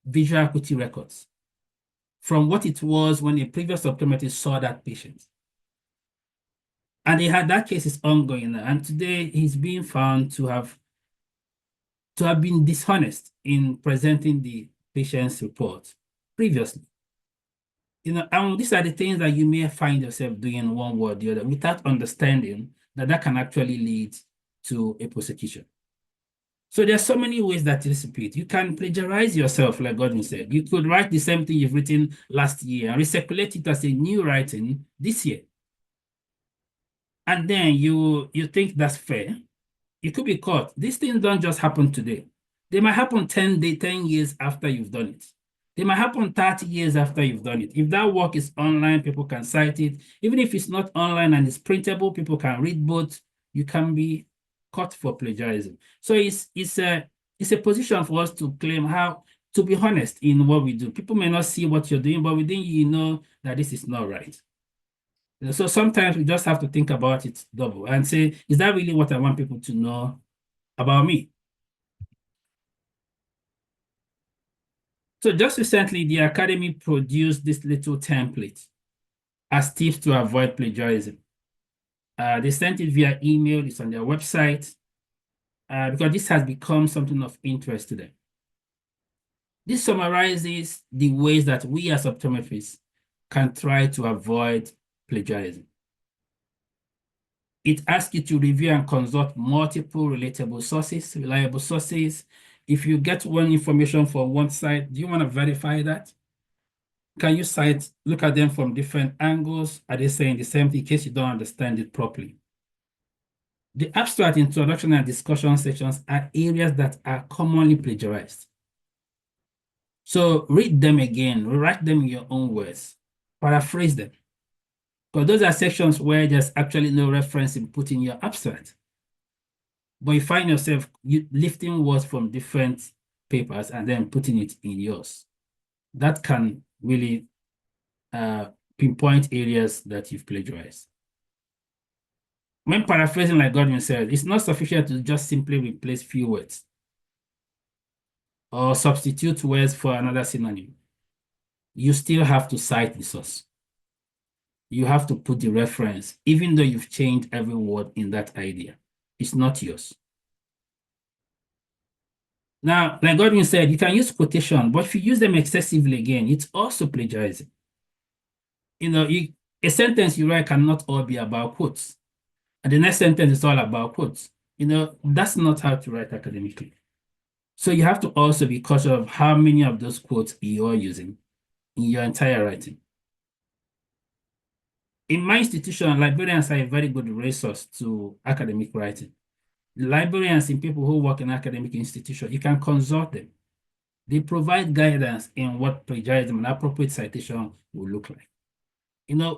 visual acuity records from what it was when a previous optometrist saw that patient. And that case is ongoing now. And today, he's being found to have been dishonest in presenting the patient's report previously. And these are the things that you may find yourself doing one way or the other without understanding that can actually lead to a prosecution. So there are so many ways that this repeat. You can plagiarize yourself, like Godwin said. You could write the same thing you've written last year and recirculate it as a new writing this year. And then you think that's fair. You could be caught. These things don't just happen today. They might happen 10 years after you've done it. They might happen 30 years after you've done it. If that work is online, people can cite it. Even if it's not online and it's printable, people can read both. You can be caught for plagiarism. So it's a position for us to claim how to be honest in what we do. People may not see what you're doing, but within you know that this is not right. So sometimes we just have to think about it double and say, is that really what I want people to know about me? So just recently, the Academy produced this little template as tips to avoid plagiarism. They sent it via email. It's on their website because this has become something of interest to them. This summarizes the ways that we as optometrists can try to avoid plagiarism. It asks you to review and consult multiple relatable sources, reliable sources. If you get one information from one site, do you want to verify that? Can you look at them from different angles? Are they saying the same thing in case you don't understand it properly? The abstract, introduction, and discussion sections are areas that are commonly plagiarized. So read them again, write them in your own words, paraphrase them. Because those are sections where there's actually no reference in putting your abstract. But you find yourself lifting words from different papers and then putting it in yours. That can really pinpoint areas that you've plagiarized. When paraphrasing, like Godwin said, it's not sufficient to just simply replace few words or substitute words for another synonym. You still have to cite the source. You have to put the reference, even though you've changed every word in that idea. It's not yours. Now, like Godwin said, you can use quotation, but if you use them excessively again, it's also plagiarizing. A sentence you write cannot all be about quotes. And the next sentence is all about quotes. That's not how to write academically. So you have to also be cautious of how many of those quotes you are using in your entire writing. in my institution, librarians are a very good resource to academic writing. Librarians and people who work in academic institutions, you can consult them. They provide guidance in what plagiarism and appropriate citation will look like.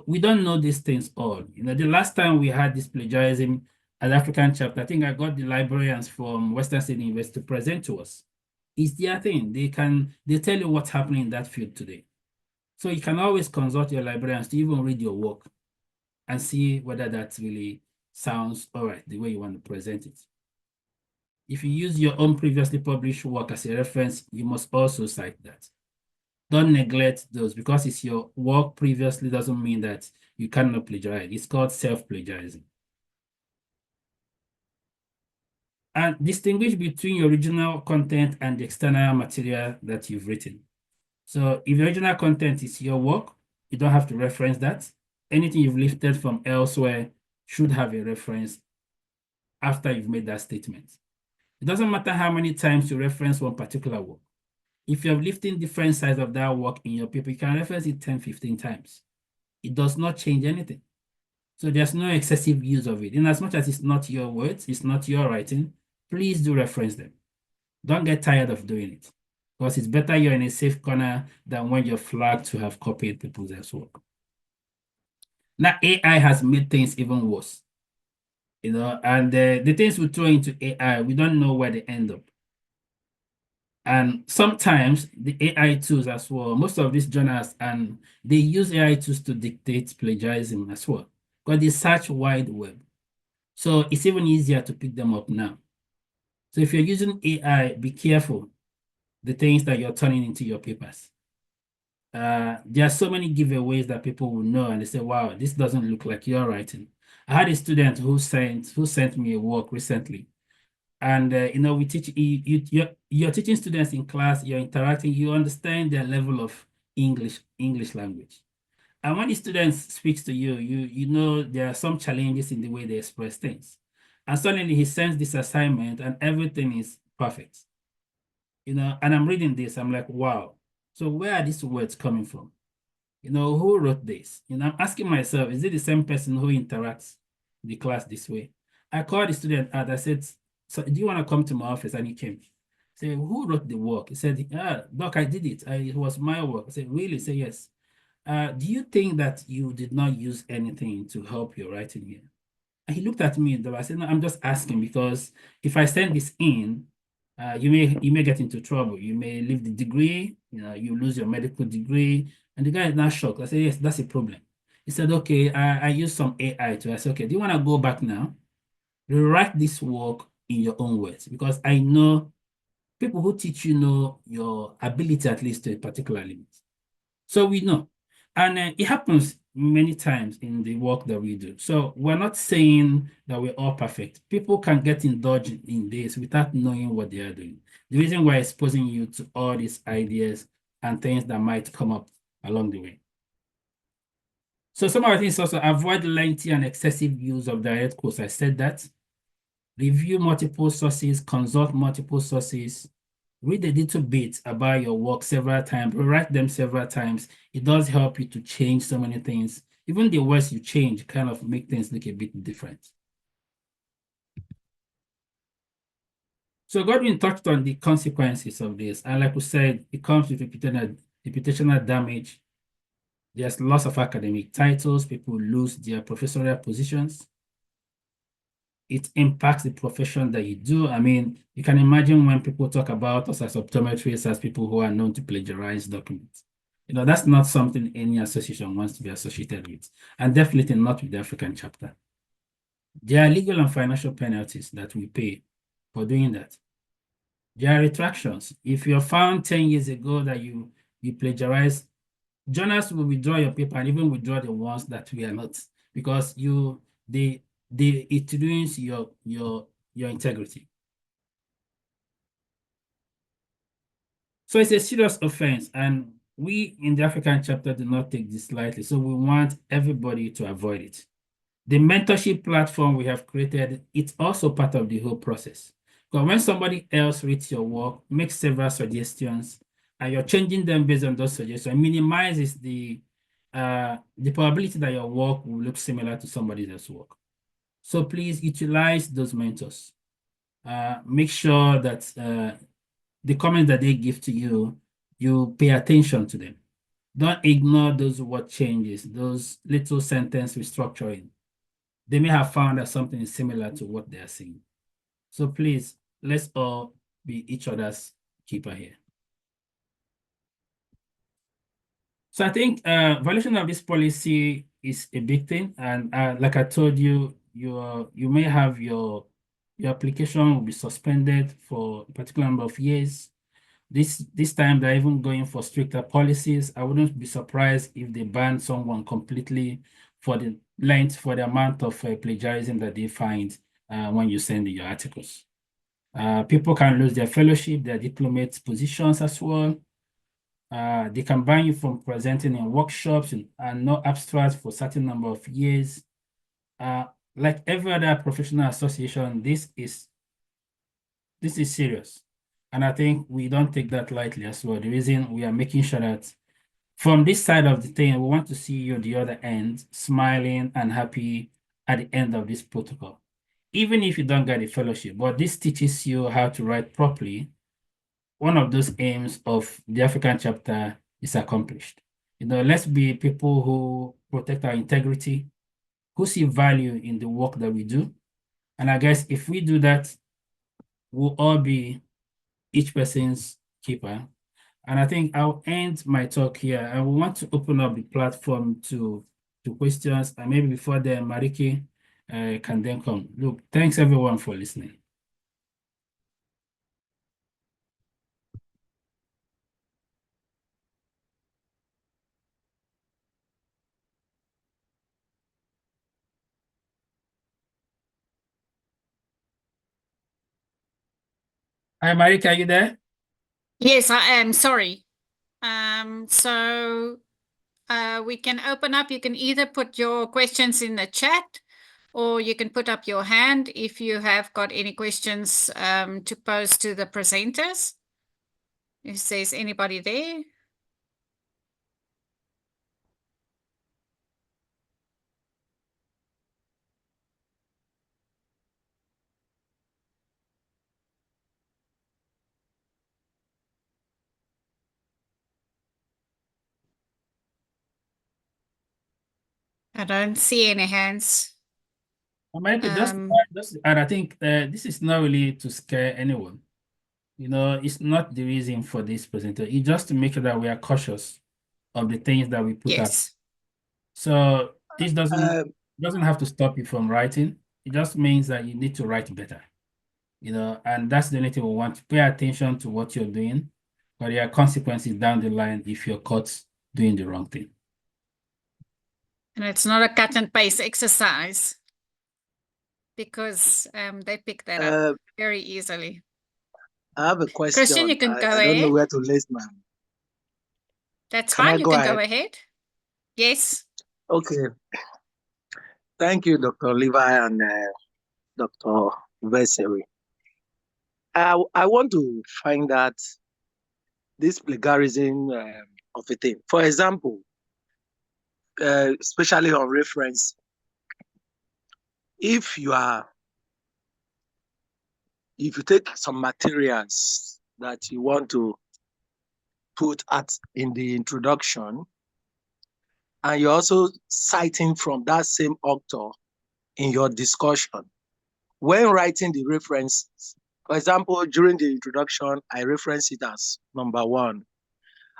We don't know these things all. The last time we had this plagiarism at African chapter, I think I got the librarians from Western State University to present to us. It's their thing. They tell you what's happening in that field today. So you can always consult your librarians to even read your work and see whether that really sounds all right, the way you want to present it. If you use your own previously published work as a reference, you must also cite that. Don't neglect those, because it's your work previously doesn't mean that you cannot plagiarize. It's called self-plagiarism. And distinguish between your original content and the external material that you've written. So if the original content is your work, you don't have to reference that. Anything you've lifted from elsewhere should have a reference after you've made that statement. It doesn't matter how many times you reference one particular work. If you're lifting different sides of that work in your paper, you can reference it 10, 15 times. It does not change anything. So there's no excessive use of it. In as much as it's not your words, it's not your writing, please do reference them. Don't get tired of doing it, because it's better you're in a safe corner than when you're flagged to have copied people's else work. Now, AI has made things even worse. And the things we throw into AI, we don't know where they end up. And sometimes the AI tools as well, most of these journals, and they use AI tools to dictate plagiarism as well, because they search wide web. So it's even easier to pick them up now. So if you're using AI, be careful the things that you're turning into your papers. There are so many giveaways that people will know, and they say, wow, this doesn't look like your writing. I had a student who sent me a work recently. And we teach you're teaching students in class, you're interacting, you understand their level of English language. And when the student speaks to you, you know there are some challenges in the way they express things. And suddenly he sends this assignment and everything is perfect. And I'm reading this, I'm like, wow. So where are these words coming from? Who wrote this? I'm asking myself, is it the same person who interacts in the class this way? I called the student out, I said, so do you want to come to my office? And he came. I said, who wrote the work? He said, Doc, I did it. It was my work. I said, really? He said, yes. Do you think that you did not use anything to help your writing here? And he looked at me, and I said, no, I'm just asking, because if I send this in, you may get into trouble. You may leave the degree, you lose your medical degree. And the guy is now shocked. I said, yes, that's a problem. He said, okay, I used some AI to. I said, okay, do you want to go back now? Rewrite this work in your own words, because I know people who teach know your ability at least to a particular limit. So we know. And it happens many times in the work that we do. So we're not saying that we're all perfect. People can get indulged in this without knowing what they are doing. The reason we're exposing you to all these ideas and things that might come up along the way. So some of the things also, avoid lengthy and excessive use of direct quotes. I said that. Review multiple sources, consult multiple sources, read a little bit about your work several times, rewrite them several times. It does help you to change so many things. Even the words you change kind of make things look a bit different. So Godwin touched on the consequences of this. And like we said, it comes with reputational damage. There's loss of academic titles. People lose their professorial positions. It impacts the profession that you do. I mean, you can imagine when people talk about us as optometrists as people who are known to plagiarize documents. That's not something any association wants to be associated with, and definitely not with the African chapter. There are legal and financial penalties that we pay for doing that. There are retractions. If you're found 10 years ago that you plagiarize, journals will withdraw your paper and even withdraw the ones that we are not, because it ruins your integrity. So it's a serious offense, and we in the African chapter do not take this lightly. So we want everybody to avoid it. The mentorship platform we have created, it's also part of the whole process. Because when somebody else reads your work, makes several suggestions, and you're changing them based on those suggestions, it minimizes the the probability that your work will look similar to somebody else's work. So please utilize those mentors. Make sure that the comments that they give to you, you pay attention to them. Don't ignore those word changes, those little sentence restructuring. They may have found that something is similar to what they are saying. So please, let's all be each other's keeper here. So I think violation of this policy is a big thing. And like I told you, you may have your application will be suspended for a particular number of years. This time they're even going for stricter policies. I wouldn't be surprised if they ban someone completely for the length, for the amount of plagiarism that they find when you send your articles. People can lose their fellowship, their diplomate positions as well. They can ban you from presenting in workshops and no abstracts for a certain number of years. Like every other professional association, this is serious. And I think we don't take that lightly as well. The reason we are making sure that from this side of the thing, we want to see you the other end, smiling and happy at the end of this protocol. Even if you don't get a fellowship, but this teaches you how to write properly. One of those aims of the African chapter is accomplished. Let's be people who protect our integrity, who see value in the work that we do. And I guess if we do that, we'll all be each person's keeper. And I think I'll end my talk here. I want to open up the platform to questions, and maybe before then, Mariki can then come. Look, thanks everyone for listening. Hi, Marika, are you there? Yes, I am. Sorry. So we can open up. You can either put your questions in the chat, or you can put up your hand if you have got any questions to pose to the presenters. If there's anybody there. I don't see any hands. Marika, and I think this is not really to scare anyone. It's not the reason for this presenter. It's just to make sure that we are cautious of the things that we put up. Yes. So this doesn't have to stop you from writing. It just means that you need to write better. And that's the only thing we want. To pay attention to what you're doing, but there are consequences down the line if you're caught doing the wrong thing. And it's not a cut and paste exercise, because they pick that up very easily. I have a question. Christian, you can go ahead. I don't know where to place my. That's fine. You can go ahead. Yes. Okay. Thank you, Dr. Levi and Dr. Veseri. I want to find out this plagiarism of a thing. For example, especially on reference, if you take some materials that you want to put in the introduction, and you're also citing from that same author in your discussion, when writing the references, for example, during the introduction, I reference it as number 1.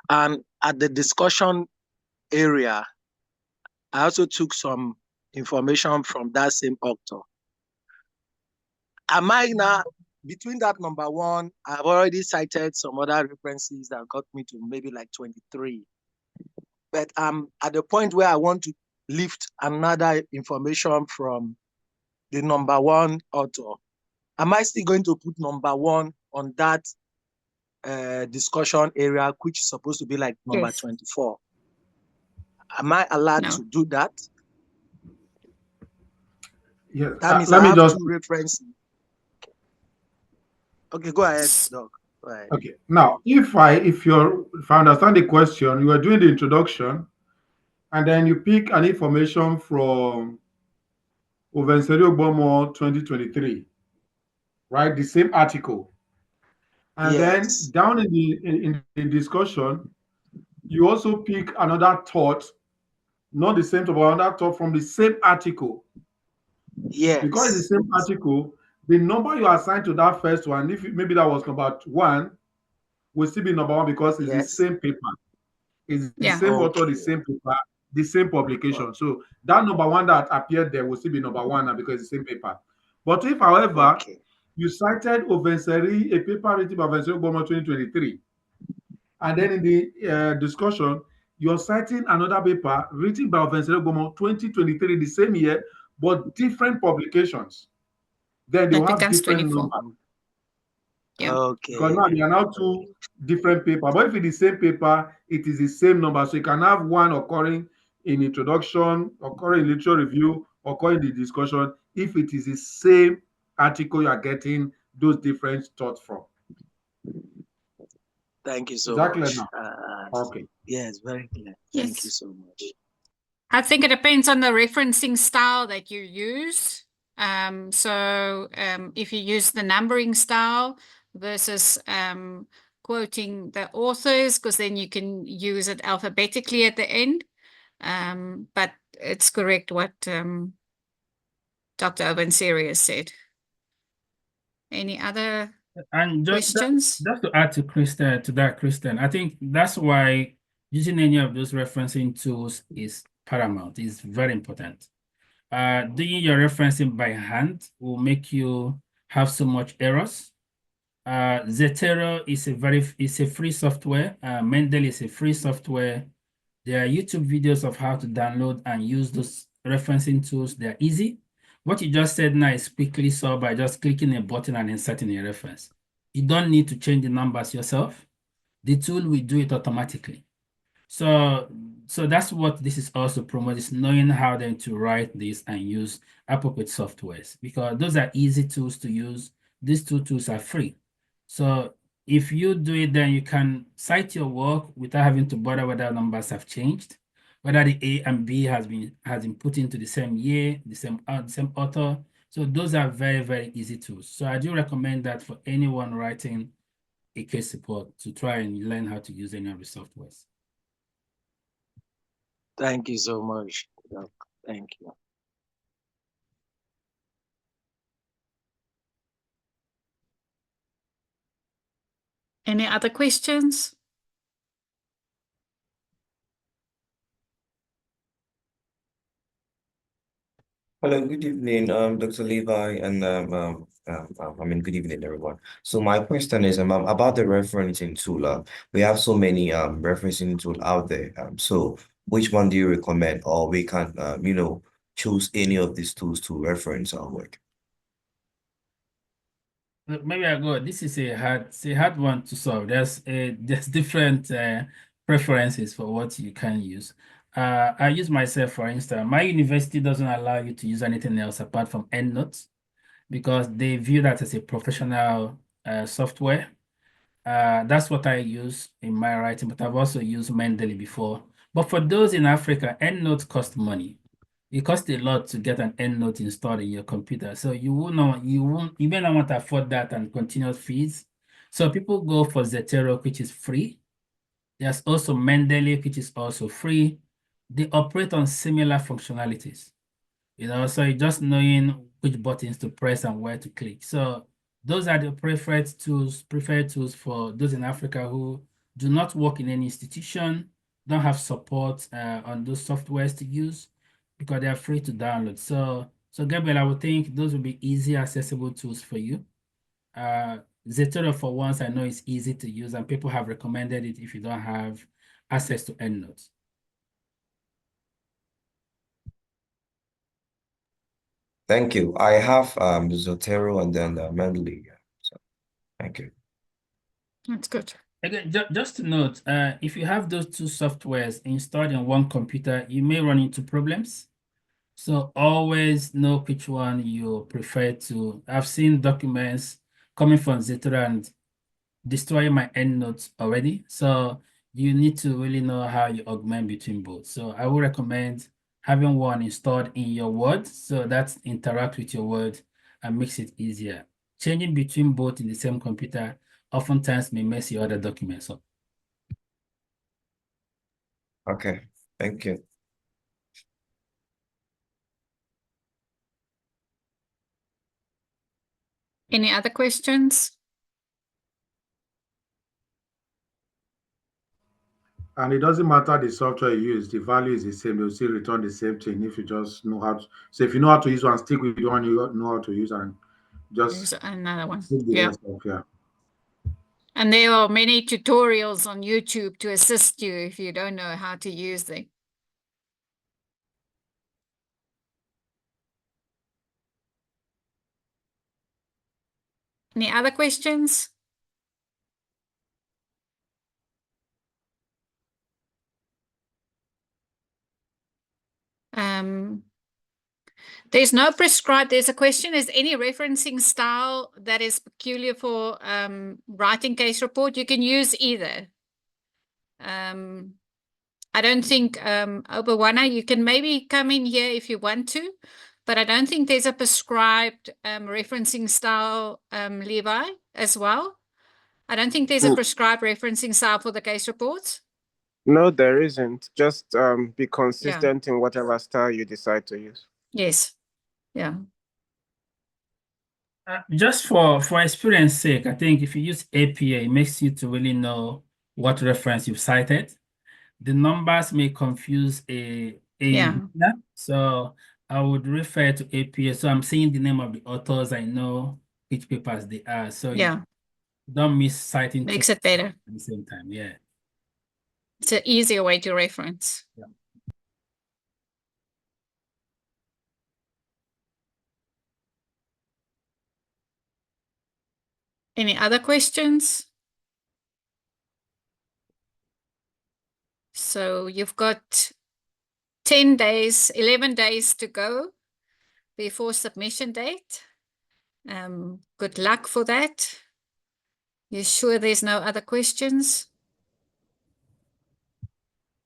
And at the discussion area, I also took some information from that same author. Am I now, between that number 1, I've already cited some other references that got me to maybe like 23. But I'm at the point where I want to lift another information from the number 1 author. Am I still going to put number 1 on that discussion area, which is supposed to be like number 24? Am I allowed to do that? Yeah. That means let me just reference. Okay, go ahead, Doc. Go ahead. Okay. Now, if I understand the question, you are doing the introduction, and then you pick an information from Ovenseri Ogbomo 2023, right? The same article. And then Yes. down in the discussion, you also pick another thought, not the same thought, but another thought from the same article. Because it's Yes. the same article, the number you assign to that first one, if maybe that was number one, will still be number one because it's the Yes. same paper. It's the Yeah. same author, the Okay. same paper, the same publication. So that number one that appeared there will still be number one now because it's the same paper. But if, however, Okay. you cited Ovenseri, a paper written by Ovenseri Ogbomo 2023, and then in the discussion, you're citing another paper written by Ovenseri Ogbomo 2023, the same year, but different publications, then they That will have becomes different 24. numbers. Yeah. Because Okay. now they are now two different paper. But if it's the same paper, it is the same number. So you can have one occurring in introduction, occurring in literature review, occurring in the discussion, if it is the same article you are getting those different thoughts from. Thank you Is so that clear much. now? Okay. Yes, very clear. Thank you Yes. so much. I think it depends on the referencing style that you use. If you use the numbering style versus quoting the authors, because then you can use it alphabetically at the end. But it's correct what Dr. Ovenseri has said. Any other And questions? just to add to Kristen, I think that's why using any of those referencing tools is paramount, is very important. Doing your referencing by hand will make you have so much errors. Zotero is a free software. Mendeley is a free software. There are YouTube videos of how to download and use those referencing tools. They're easy. What you just said now is quickly solved by just clicking a button and inserting a reference. You don't need to change the numbers yourself. The tool will do it automatically. So that's what this is also promoting, is knowing how then to write this and use appropriate softwares, because those are easy tools to use. These two tools are free. So if you do it, then you can cite your work without having to bother whether numbers have changed, whether the A and B has been put into the same year, the same author. So those are very, very easy tools. So I do recommend that for anyone writing a case report to try and learn how to use any of the softwares. Thank you so much, Doc. Thank you. Any other questions? Hello, good evening, Dr. Levi, and good evening, everyone. So my question is about the referencing tool. We have so many referencing tool out there. So which one do you recommend, or we can choose any of these tools to reference our work? Maybe I go. This is a hard one to solve. There's different preferences for what you can use. I use myself, for instance. My university doesn't allow you to use anything else apart from EndNotes, because they view that as a professional software. That's what I use in my writing, but I've also used Mendeley before. But for those in Africa, EndNotes cost money. It costs a lot to get an EndNote installed in your computer. So you may not want to afford that and continuous fees. So people go for Zotero, which is free. There's also Mendeley, which is also free. They operate on similar functionalities. So just knowing which buttons to press and where to click. So those are the preferred tools for those in Africa who do not work in any institution, don't have support on those softwares to use, because they are free to download. So Gabriel, I would think those would be easy, accessible tools for you. Zotero, for once, I know it's easy to use, and people have recommended it if you don't have access to EndNotes. Thank you. I have Zotero and then Mendeley. So thank you. That's good. Again, just to note, if you have those two softwares installed in one computer, you may run into problems. So always know which one you prefer to. I've seen documents coming from Zotero and destroying my EndNotes already. So you need to really know how you augment between both. So I would recommend having one installed in your Word so that interact with your Word and makes it easier. Changing between both in the same computer oftentimes may mess your other documents up. Okay, thank you. Any other questions? And it doesn't matter the software you use, the value is the same. They'll still return the same thing if you just know how to. So if you know how to use one, stick with the one you know how to use and There's just another one. stick the Yeah. rest off. Yeah. And there are many tutorials on YouTube to assist you if you don't know how to use them. Any other questions? There's no prescribed, there's a question, is any referencing style that is peculiar for writing case report? You can use either. I don't think, Obawana, you can maybe come in here if you want to, but I don't think there's a prescribed referencing style, Levi, as well. I don't think there's a prescribed referencing style for the case reports. No, there isn't. Just be consistent in whatever style you decide to use. Yes. Yeah. Just for experience sake, I think if you use APA, it makes you to really know what reference you've cited. The numbers may confuse a beginner, so I would refer to APA. So I'm seeing the name of the authors, I know which papers they are. So you don't miss citing Makes it better at the same time. Yeah. It's an easier way to reference. Yeah. Any other questions? So you've got 10 days, 11 days to go before submission date. Good luck for that. You sure there's no other questions?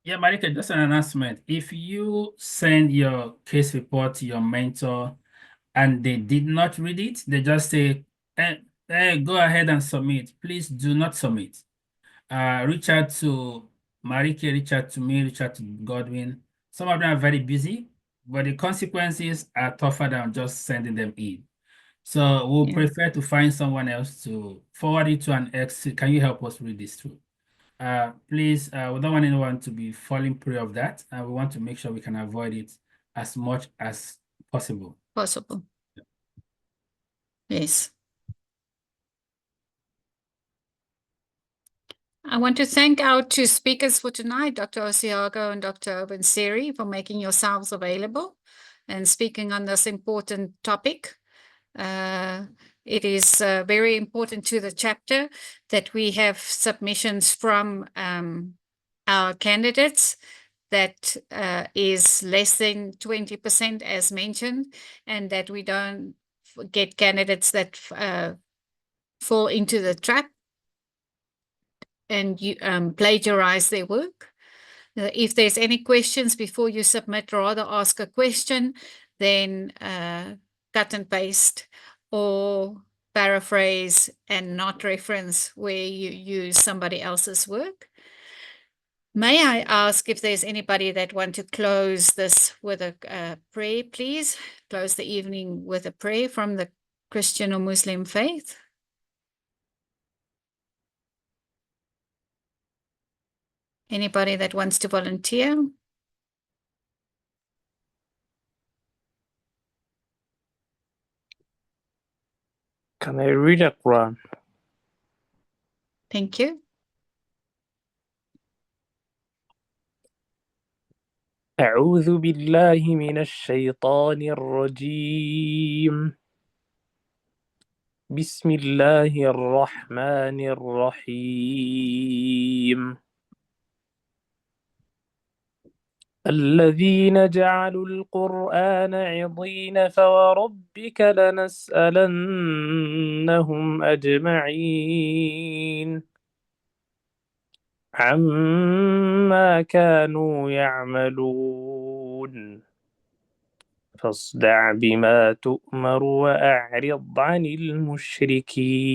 Yeah, Marika, just an announcement. If you send your case report to your mentor and they did not read it, they just say, go ahead and submit. Please do not submit. Reach out to Marike, reach out to me, reach out to Godwin. Some of them are very busy, but the consequences are tougher than just sending them in. So we'll prefer to find someone else to forward it to an ex. Can you help us read this through? Please, we don't want anyone to be falling prey of that, and we want to make sure we can avoid it as much as possible. Yes. I want to thank our two speakers for tonight, Dr. Osiago and Dr. Obansiri, for making yourselves available and speaking on this important topic. It is very important to the chapter that we have submissions from our candidates that is less than 20% as mentioned, and that we don't get candidates that fall into the trap and you plagiarize their work. If there's any questions before you submit, rather ask a question, then cut and paste or paraphrase and not reference where you use somebody else's work. May I ask if there's anybody that want to close this with a prayer, please? Close the evening with a prayer from the Christian or Muslim faith. Anybody that wants to volunteer? Can I read a Quran? Thank you. أعوذ بالله من الشيطان الرجيم. بسم الله الرحمن الرحيم. الذين جعلوا القرآن عضين فوربك لنسألنهم أجمعين عما كانوا يعملون فاصدع بما تؤمر وأعرض عن المشركين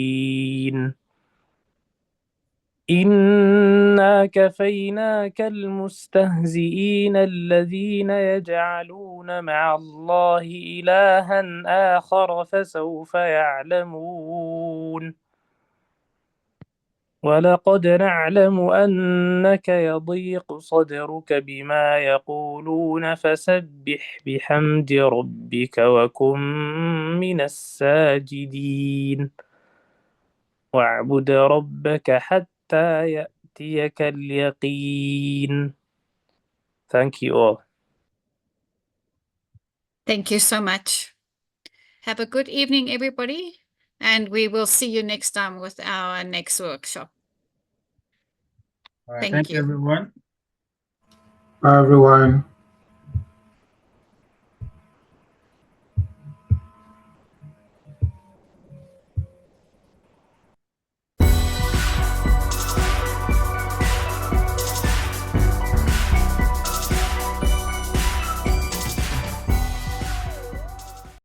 إنا كفيناك المستهزئين الذين يجعلون مع الله إلها آخر فسوف يعلمون ولقد نعلم أنك يضيق صدرك بما يقولون فسبح بحمد ربك وكن من الساجدين واعبد ربك حتى يأتيك اليقين. Thank you all. Thank you so much. Have a good evening, everybody, and we will see you next time with our next workshop. All right, thank you, everyone. Bye, everyone.